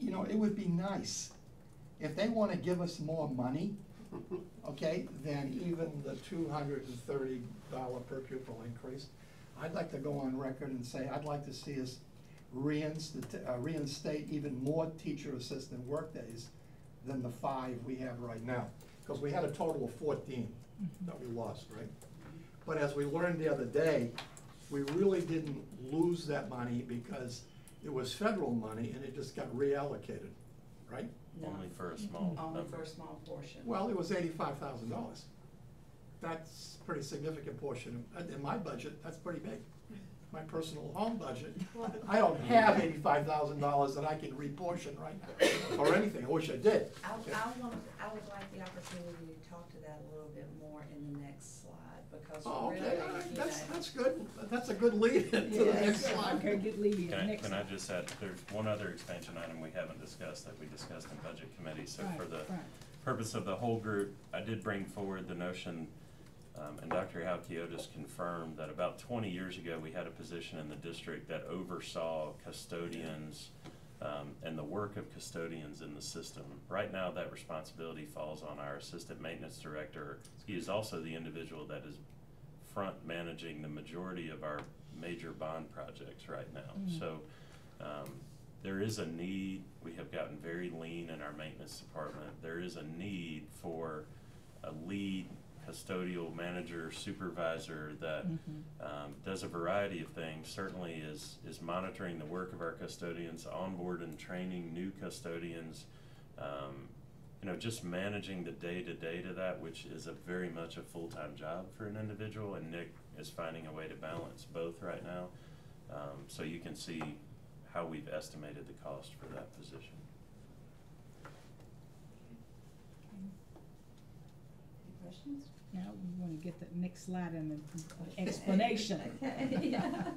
you know, it would be nice if they wanna give us more money, okay, than even the $230 per pupil increase. I'd like to go on record and say, I'd like to see us reinstate even more teacher assistant workdays than the 5 we have right now. Because we had a total of 14 that we lost, right? But as we learned the other day, we really didn't lose that money because it was federal money and it just got reallocated, right?
No.
Only for a small
Only
number.
for a small portion.
Well, it was $85,000. That's a pretty significant portion. In my budget, that's pretty big. My personal home budget, I don't have $85,000 that I can reportion right now, or anything. I wish I did.
I would like the opportunity to talk to that a little bit more in the next slide, because
Oh,
really,
okay, all right.
you
That's
know.
good. That's a good lead into the next slide.
Okay, good lead-in.
Can I just add, there's one other expansion item we haven't discussed that we discussed in budget committee. So
Right,
for the
right.
purpose of the whole group, I did bring forward the notion, and Dr. Halkiotis confirmed that about 20 years ago, we had a position in the district that oversaw custodians and the work of custodians in the system. Right now, that responsibility falls on our assistant maintenance director. He is also the individual that is front managing the majority of our major bond projects right now. So there is a need. We have gotten very lean in our maintenance department. There is a need for a lead custodial manager, supervisor that does a variety of things. Certainly is monitoring the work of our custodians, onboard and training new custodians, you know, just managing the day-to-day to that, which is very much a full-time job for an individual, and Nick is finding a way to balance both right now. So you can see how we've estimated the cost for that position.
Any questions?
Now, we want to get the next slide and the explanation.
Okay, yeah.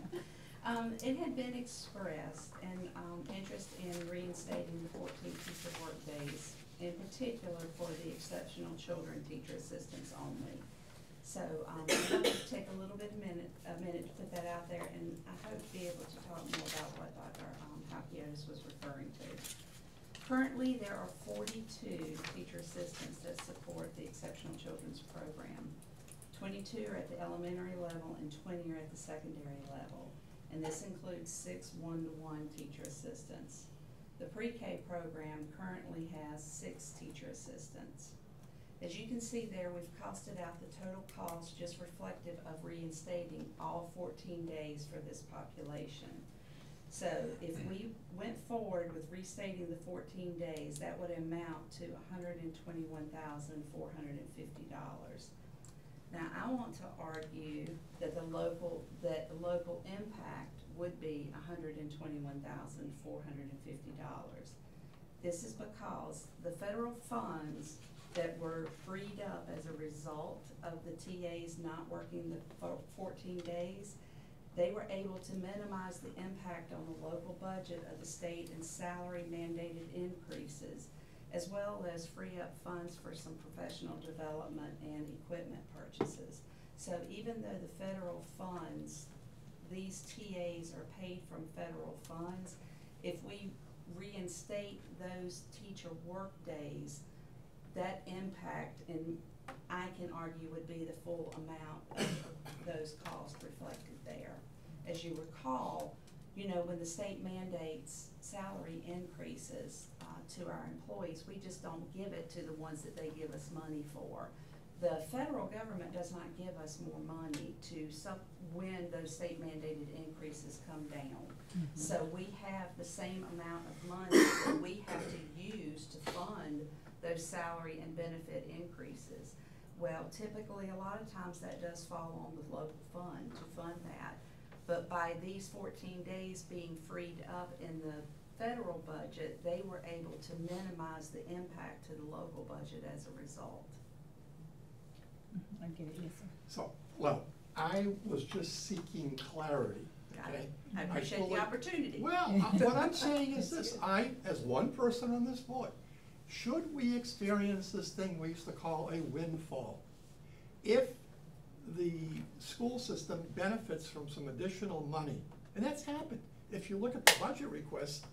It had been expressed and interest in reinstating the 14 teacher work days, in particular for the exceptional children teacher assistants only. So I'm going to take a little bit a minute to put that out there, and I hope to be able to talk more about what Dr. Halkiotis was referring to. Currently, there are 42 teacher assistants that support the Exceptional Children's Program. 22 are at the elementary level and 20 are at the secondary level. And this includes 6 one-to-one teacher assistants. The pre-K program currently has 6 teacher assistants. As you can see there, we've costed out the total cost just reflective of reinstating all 14 days for this population. So if we went forward with restating the 14 days, that would amount to $121,450. Now, I want to argue that the local impact would be $121,450. This is because the federal funds that were freed up as a result of the TAs not working the 14 days, they were able to minimize the impact on the local budget of the state and salary mandated increases, as well as free up funds for some professional development and equipment purchases. So even though the federal funds, these TAs are paid from federal funds, if we reinstate those teacher work days, that impact I can argue would be the full amount of those costs reflected there. As you recall, you know, when the state mandates salary increases to our employees, we just don't give it to the ones that they give us money for. The federal government does not give us more money to when those state mandated increases come down. So we have the same amount of money that we have to use to fund those salary and benefit increases. Well, typically, a lot of times that does fall on the local fund to fund that. But by these 14 days being freed up in the federal budget, they were able to minimize the impact to the local budget as a result.
I get it, yes, sir.
So, well, I was just seeking clarity.
Got
Okay?
it. I appreciate the opportunity.
Well, what I'm saying is this, I, as one person on this board, should we experience this thing we used to call a windfall? If the school system benefits from some additional money, and that's happened. If you look at the budget request,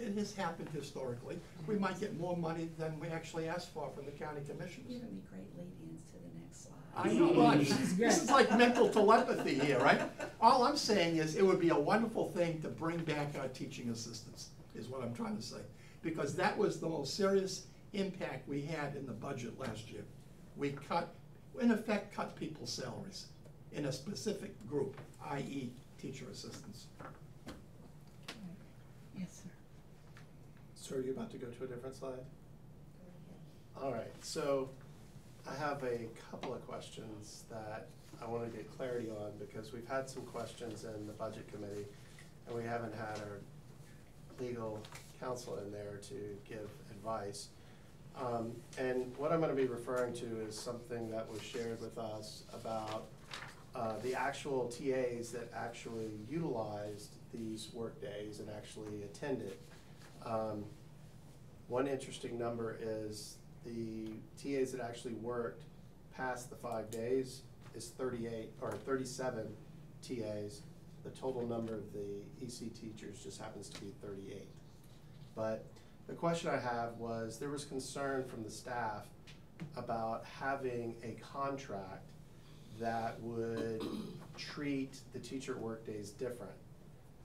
it has happened historically. We might get more money than we actually asked for from the county commissioners.
You're gonna be great lead-ins to the next slide.
I know, well, this is like mental telepathy here, right? All I'm saying is it would be a wonderful thing to bring back our teaching assistants, is what I'm trying to say. Because that was the most serious impact we had in the budget last year. We cut, in effect, cut people's salaries in a specific group, i.e. teacher assistants.
Yes, sir.
So are you about to go to a different slide? All right, so I have a couple of questions that I want to get clarity on because we've had some questions in the budget committee and we haven't had our legal counsel in there to give advice. And what I'm going to be referring to is something that was shared with us about the actual TAs that actually utilized these work days and actually attended. One interesting number is the TAs that actually worked past the 5 days is 38 or 37 TAs. The total number of the EC teachers just happens to be 38. But the question I have was, there was concern from the staff about having a contract that would treat the teacher workdays different.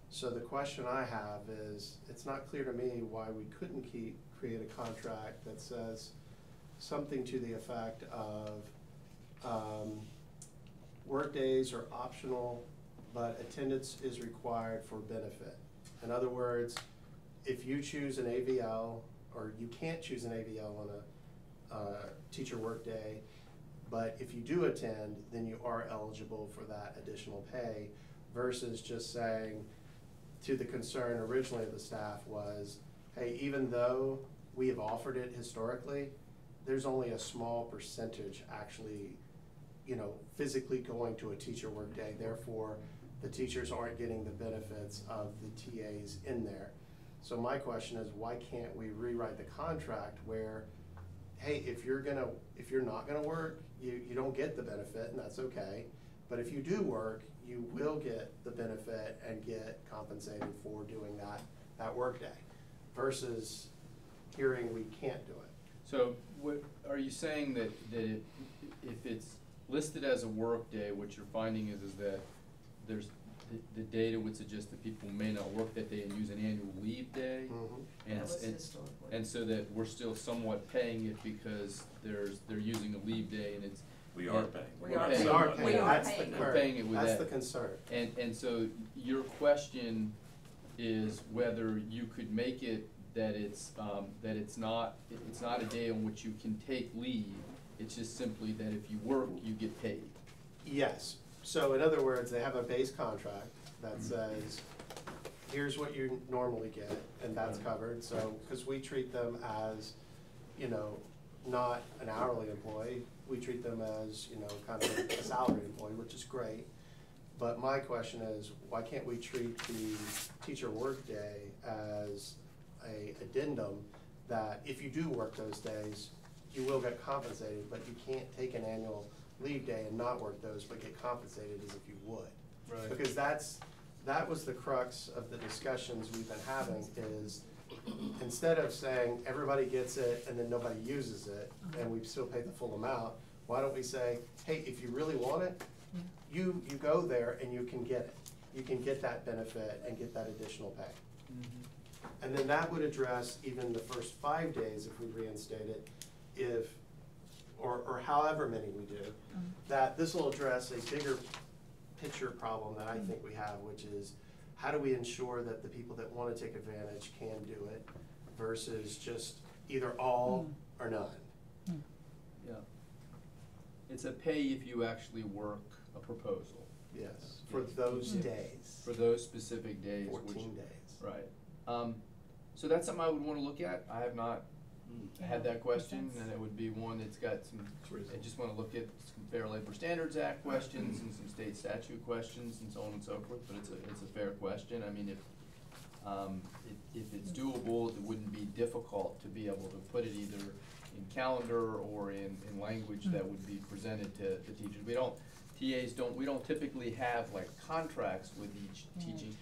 So the question I have is, it's not clear to me why we couldn't create a contract that says something to the effect of workdays are optional, but attendance is required for benefit. In other words, if you choose an AVL, or you can't choose an AVL on a teacher workday, but if you do attend, then you are eligible for that additional pay, versus just saying, to the concern originally of the staff was, hey, even though we have offered it historically, there's only a small percentage actually, you know, physically going to a teacher workday. Therefore, the teachers aren't getting the benefits of the TAs in there. So my question is, why can't we rewrite the contract where, hey, if you're not gonna work, you don't get the benefit, and that's okay. But if you do work, you will get the benefit and get compensated for doing that work day, versus hearing we can't do it.
So what, are you saying that if it's listed as a work day, what you're finding is that there's the data would suggest that people may not work that day and use an annual leave day?
Mm-hmm.
And so that we're still somewhat paying it because they're using a leave day and it's.
We are paying.
We are paying. That's the concern.
We're paying it with that.
That's the concern.
And so your question is whether you could make it that it's not a day on which you can take leave. It's just simply that if you work, you get paid.
Yes. So in other words, they have a base contract that says, here's what you normally get, and that's covered. So, because we treat them as, you know, not an hourly employee, we treat them as, you know, kind of a salaried employee, which is great. But my question is, why can't we treat the teacher workday as a addendum that if you do work those days, you will get compensated, but you can't take an annual leave day and not work those, but get compensated as if you would.
Right.
Because that was the crux of the discussions we've been having, is instead of saying everybody gets it and then nobody uses it and we still pay the full amount, Why don't we say, hey, if you really want it, you go there and you can get it. You can get that benefit and get that additional pay. And then that would address even the first 5 days if we reinstate it, or however many we do. That this will address a bigger picture problem that I think we have, which is how do we ensure that the people that want to take advantage can do it versus just either all or none.
Yeah. It's a pay if you actually work a proposal.
Yes, for those days.
For those specific days.
14 days.
Right. So that's something I would want to look at. I have not had that question, and it would be one that's got some, I just want to look at some Fair Labor Standards Act questions and some state statute questions and so on and so forth, but it's a fair question. I mean, if it's doable, it wouldn't be difficult to be able to put it either in calendar or in language that would be presented to the teachers. We don't typically have like contracts with each teaching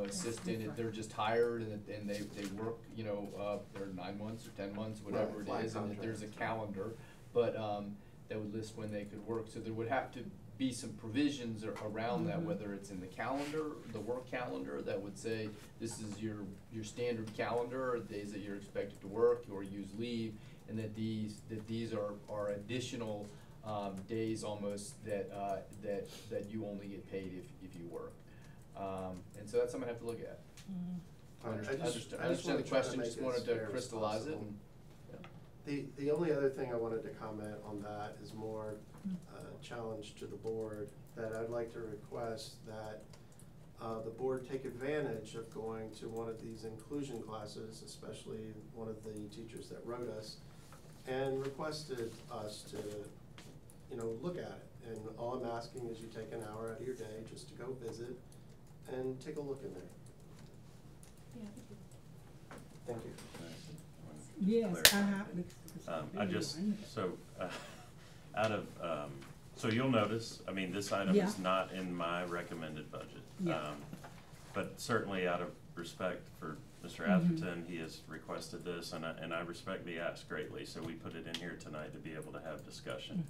assistant. They're just hired and they work, they're 9 months or 10 months, whatever it is, and that there's a calendar, but that would list when they could work. So there would have to be some provisions around that, whether it's in the calendar, the work calendar, that would say this is your standard calendar, days that you're expected to work or use leave, and that these are additional days almost that you only get paid if you work. And so that's something I have to look at. I understand the question, just wanted to crystallize it.
The only other thing I wanted to comment on that is more challenge to the board, that I'd like to request that the board take advantage of going to one of these inclusion classes, especially one of the teachers that wrote us, and requested us to look at it. And all I'm asking is you take an hour out of your day just to go visit and take a look in there. Thank you.
Yes,
so you'll notice, I mean, this item is not in my recommended budget. But certainly out of respect for Mr. Atherton, he has requested this, and I respect the ask greatly, so we put it in here tonight to be able to have discussion.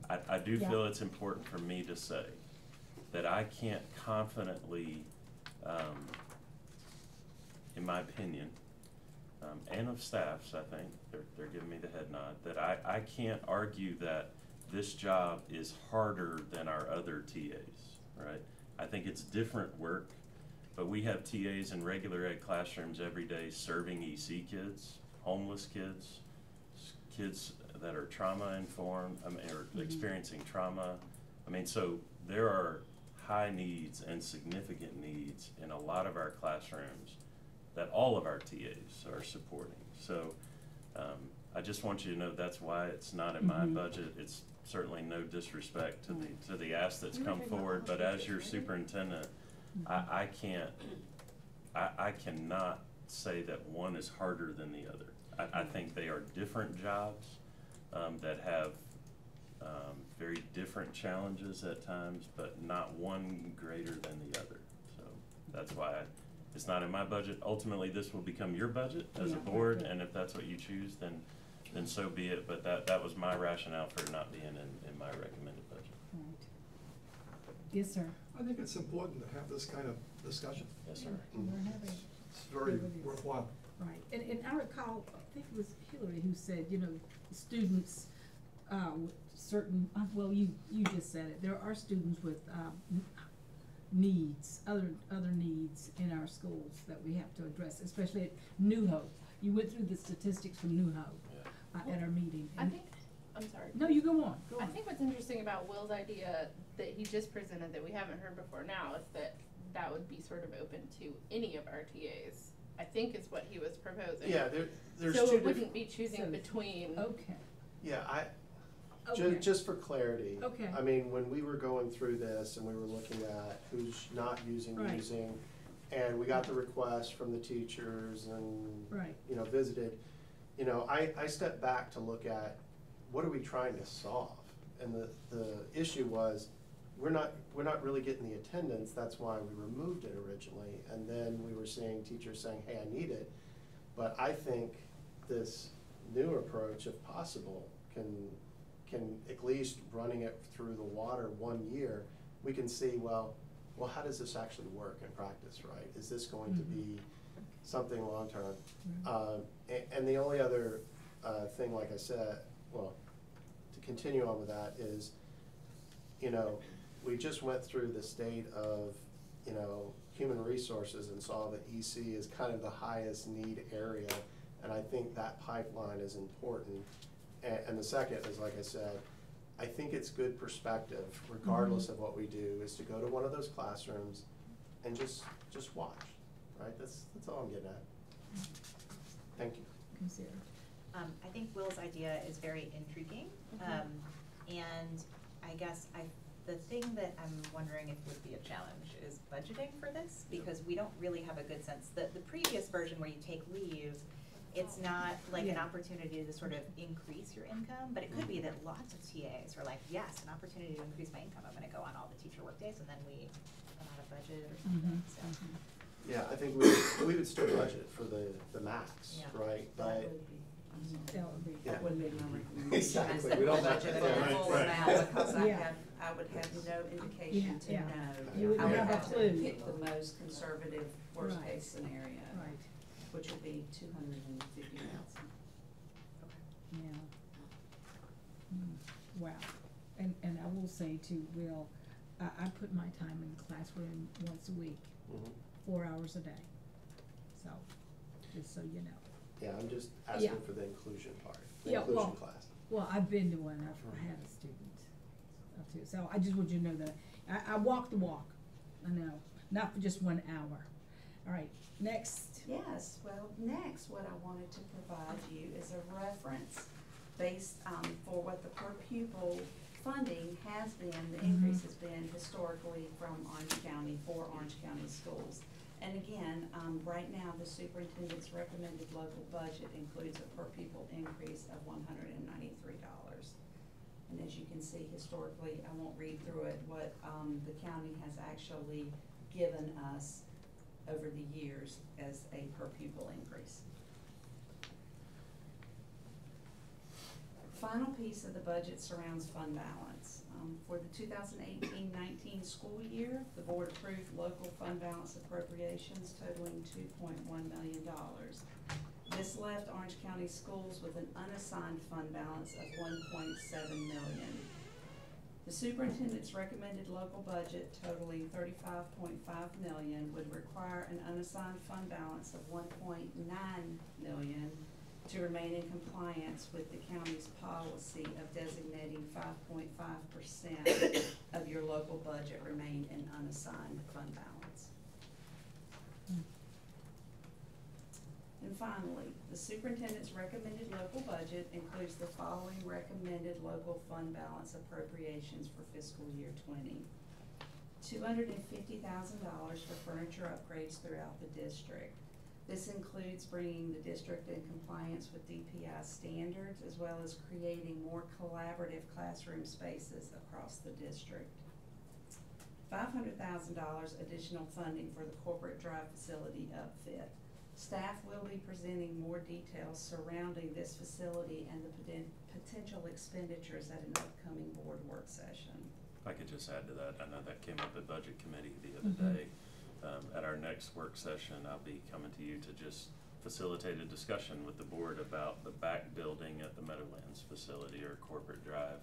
I do feel it's important for me to say that I can't confidently, in my opinion, and of staffs, I think, they're giving me the head nod, that I can't argue that this job is harder than our other TAs, right? I think it's different work, but we have TAs in regular ed classrooms every day serving EC kids, homeless kids, kids that are trauma informed, or experiencing trauma. I mean, so there are high needs and significant needs in a lot of our classrooms that all of our TAs are supporting. So I just want you to know that's why it's not in my budget. It's certainly no disrespect to the ask that's come forward, but as your superintendent, I cannot say that one is harder than the other. I think they are different jobs that have very different challenges at times, but not one greater than the other. So that's why it's not in my budget. Ultimately, this will become your budget as a board, and if that's what you choose, then so be it. But that was my rationale for it not being in my recommended budget.
Right. Yes, sir.
I think it's important to have this kind of discussion.
Yes, sir.
It's very worthwhile.
Right, and I recall, I think it was Hillary who said, students with certain, well, you just said it, there are students with needs, other needs in our schools that we have to address, especially at New Hope. You went through the statistics from New Hope at our meeting.
I'm sorry.
No, you go on.
I think what's interesting about Will's idea that he just presented that we haven't heard before now is that would be sort of open to any of our TAs. I think is what he was proposing.
Yeah, there's
so
two
it wouldn't be choosing between.
Okay.
Yeah,
Okay.
Just for clarity.
Okay.
I mean, when we were going through this and we were looking at who's not using, and we got the request from the teachers and visited, I stepped back to look at what are we trying to solve, and the issue was we're not really getting the attendance. That's why we removed it originally, and then we were seeing teachers saying, hey, I need it. But I think this new approach, if possible, can can at least running it through the water 1 year, we can see, well, how does this actually work in practice, right? Is this going to be something long-term? And the only other thing, like I said, well, to continue on with that is, you know, we just went through the state of, you know, human resources and saw that EC is kind of the highest need area, and I think that pipeline is important. And the second is, like I said, I think it's good perspective, regardless of what we do, is to go to one of those classrooms and just watch, right? That's all I'm getting at. Thank you.
Consider.
I think Will's idea is very intriguing, and I guess the thing that I'm wondering if would be a challenge is budgeting for this, because we don't really have a good sense. The previous version where you take leave, it's not like an opportunity to sort of increase your income, but it could be that lots of TAs are like, yes, an opportunity to increase my income. I'm gonna go on all the teacher work days, and then we run out of budget or something, so.
Yeah, I think we would still budget for the max, right? But
That would be my recommendation.
Exactly.
Is that
We don't
budget
budget.
for the full
Right.
amount, because I would have no indication to know.
You wouldn't
I would
have a
have to
clue.
pick the most conservative worst
Right.
case scenario.
Right.
Which would be 250,000.
Yeah. Wow. And I will say too, Will, I put my time in the classroom once a week, 4 hours a day. So, just so you know.
yeah, I'm just asking for the inclusion part, the inclusion class.
Well, I've been to one, I've had a student too, so I just want you to know that I walk the walk, I know, not for just 1 hour. All right, next.
Yes, well, next, what I wanted to provide you is a reference based, for what the per pupil funding has been, the increase has been historically from Orange County, for Orange County schools. And again, right now, the superintendent's recommended local budget includes a per pupil increase of $193. And as you can see historically, I won't read through it, what the county has actually given us over the years as a per pupil increase. Final piece of the budget surrounds fund balance. For the 2018-19 school year, the board approved local fund balance appropriations totaling $2.1 million. This left Orange County Schools with an unassigned fund balance of $1.7 million. The superintendent's recommended local budget totaling $35.5 million would require an unassigned fund balance of $1.9 million to remain in compliance with the county's policy of designating 5.5% of your local budget remain in unassigned fund balance. And finally, the superintendent's recommended local budget includes the following recommended local fund balance appropriations for fiscal year 20. $250,000 for furniture upgrades throughout the district. This includes bringing the district in compliance with DPI standards, as well as creating more collaborative classroom spaces across the district. $500,000 additional funding for the corporate drive facility upfit. Staff will be presenting more details surrounding this facility and the potential expenditures at an upcoming board work session.
If I could just add to that, I know that came up at Budget Committee the other day. At our next work session, I'll be coming to you to just facilitate a discussion with the board about the back building at the Meadowlands facility or corporate drive.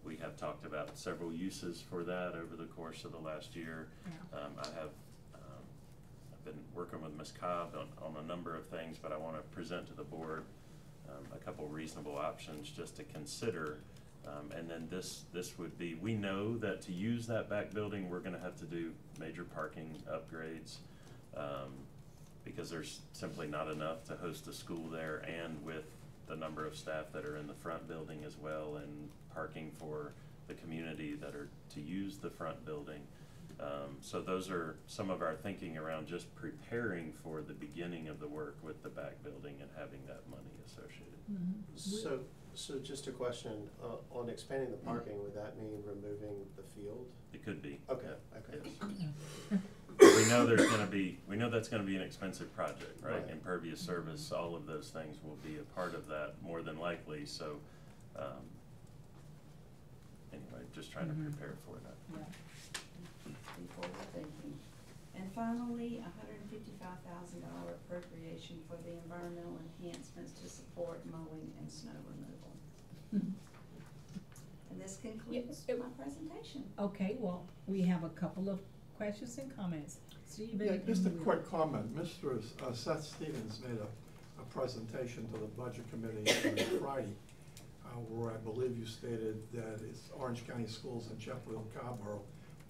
We have talked about several uses for that over the course of the last year. I've been working with Ms. Cobb on a number of things, but I want to present to the board a couple reasonable options just to consider. And then this would be, we know that to use that back building, we're gonna have to do major parking upgrades because there's simply not enough to host a school there, and with the number of staff that are in the front building as well, and parking for the community that are to use the front building. So those are some of our thinking around just preparing for the beginning of the work with the back building and having that money associated.
So just a question, on expanding the parking, would that mean removing the field?
It could be.
Okay,
yeah.
okay.
We know that's gonna be an expensive project, right?
Right.
Impervious service, all of those things will be a part of that more than likely, so, anyway, just trying to prepare for that.
Yeah.
Before we're thinking. And finally, $155,000 appropriation for the environmental enhancements to support mowing and snow removal. And this concludes my presentation.
Okay, well, we have a couple of questions and comments. Stephen?
Yeah, just a quick comment. Mr. Seth Stevens made a presentation to the Budget Committee on Friday, where I believe you stated that it's Orange County Schools and Chapel Hill Carborough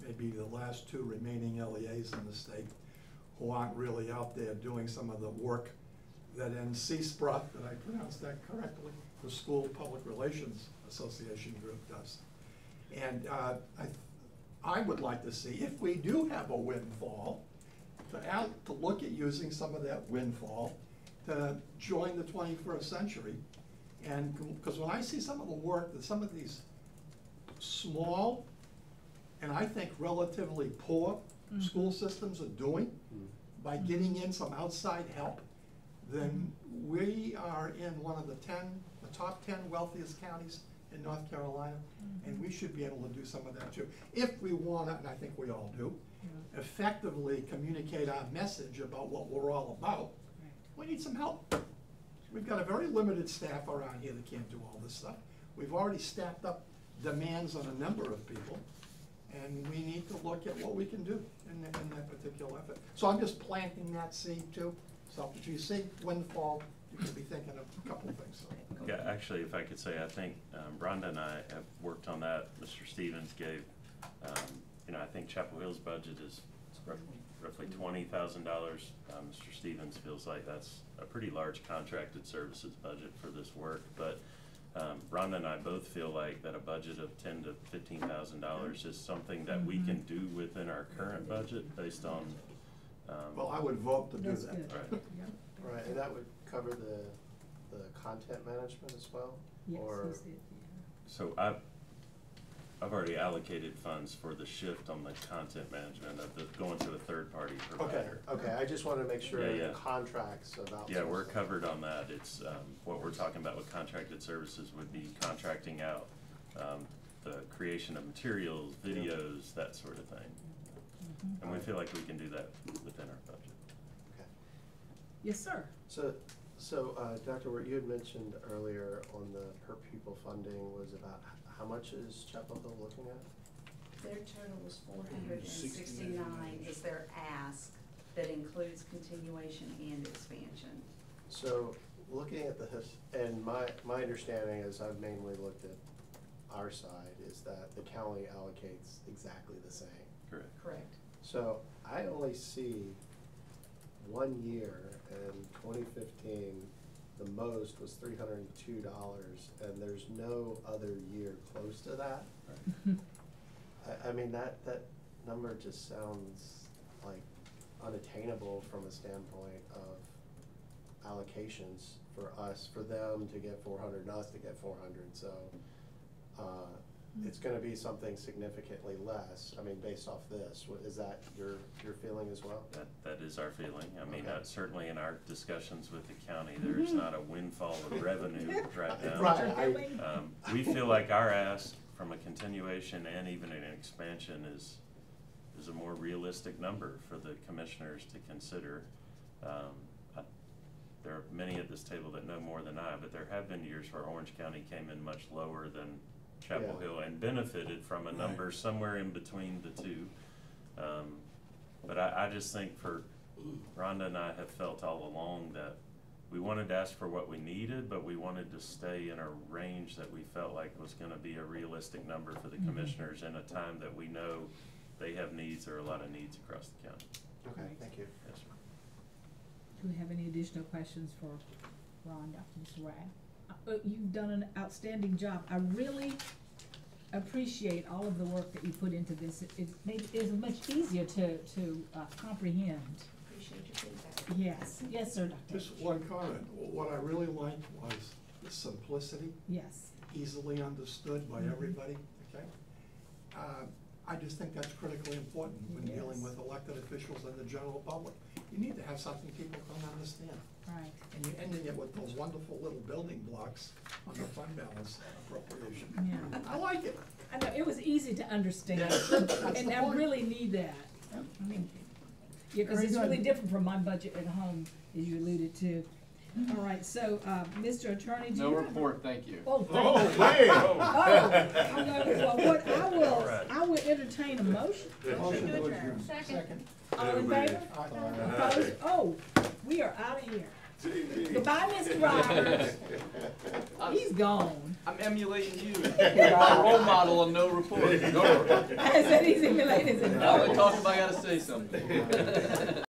may be the last two remaining LEAs in the state who aren't really out there doing some of the work that NCSPRA, did I pronounce that correctly, the School Public Relations Association group does. And I would like to see, if we do have a windfall, to look at using some of that windfall to join the 21st century. And because when I see some of the work that some of these small and I think relatively poor school systems are doing by getting in some outside help, then we are in one of the top 10 wealthiest counties in North Carolina, and we should be able to do some of that too. If we want to, and I think we all do, effectively communicate our message about what we're all about, we need some help. We've got a very limited staff around here that can't do all this stuff. We've already stacked up demands on a number of people, and we need to look at what we can do in that particular effort. So I'm just planting that seed too. So if you see windfall, you could be thinking of a couple of things.
Yeah, actually, if I could say, I think Rhonda and I have worked on that. Mr. Stevens gave, I think Chapel Hill's budget is roughly $20,000. Mr. Stevens feels like that's a pretty large contracted services budget for this work, but Rhonda and I both feel like that a budget of $10,000 to $15,000 is something that we can do within our current budget based on.
Well, I would vote to do that.
Right.
Right, and that would cover the content management as well?
Yes,
Or
he said,
So I've already allocated funds for the shift on the content management of the going to a third-party provider.
Okay, I just want to make sure
Yeah.
the contracts about.
Yeah, we're covered on that. It's, what we're talking about with contracted services would be contracting out the creation of materials, videos, that sort of thing. And we feel like we can do that within our budget.
Okay.
Yes, sir.
So Dr. Wirt, you had mentioned earlier on the per pupil funding was about, how much is Chapel Hill looking at?
Their total was $469 is their ask that includes continuation and expansion.
So looking at and my understanding is I've mainly looked at our side is that the county allocates exactly the same.
Correct.
Correct.
So I only see 1 year in 2015, the most was $302, and there's no other year close to that. I mean, that number just sounds like unattainable from a standpoint of allocations for us, for them to get 400 and us to get 400. So it's going to be something significantly less. I mean, based off this, is that your feeling as well?
That is our feeling. I mean,
Okay.
Certainly in our discussions with the county, there's not a windfall of revenue right now.
Right.
We feel like our ask from a continuation and even an expansion is a more realistic number for the commissioners to consider. There are many at this table that know more than I, but there have been years where Orange County came in much lower than Chapel Hill and benefited from a number somewhere in between the two. But I just think for Rhonda and I have felt all along that we wanted to ask for what we needed, but we wanted to stay in a range that we felt like was going to be a realistic number for the commissioners in a time that we know they have needs or a lot of needs across the county.
Okay, thank you.
Yes, sir.
Do we have any additional questions for Rhonda, Ms. Ragg? You've done an outstanding job. I really appreciate all of the work that you put into this. It made it much easier to comprehend.
Appreciate your feedback.
Yes, sir, Dr.
Just one comment. What I really liked was the simplicity.
Yes.
Easily understood by everybody, okay? I just think that's critically important when dealing with elected officials and the general public. You need to have something people can understand.
Right.
And you're ending it with those wonderful little building blocks on the fund balance appropriation.
Yeah.
I like it.
I know, it was easy to understand, and I really need that. I mean, yeah, because
Very
it's
good.
really different from my budget at home, as you alluded to. All right, so, Mr. Attorney, do you
No
have a-
report, thank you.
Oh,
Oh,
thank you.
man.
Oh, okay, well, what
All right.
I will entertain a motion.
Motion to adjourn.
Second.
All in favor? Opposed? Oh, we are out of here. Goodbye, Mr. Roberts. He's gone.
I'm emulating you. Role model on no report. No report.
I said he's emulating.
I'll talk if I gotta say something.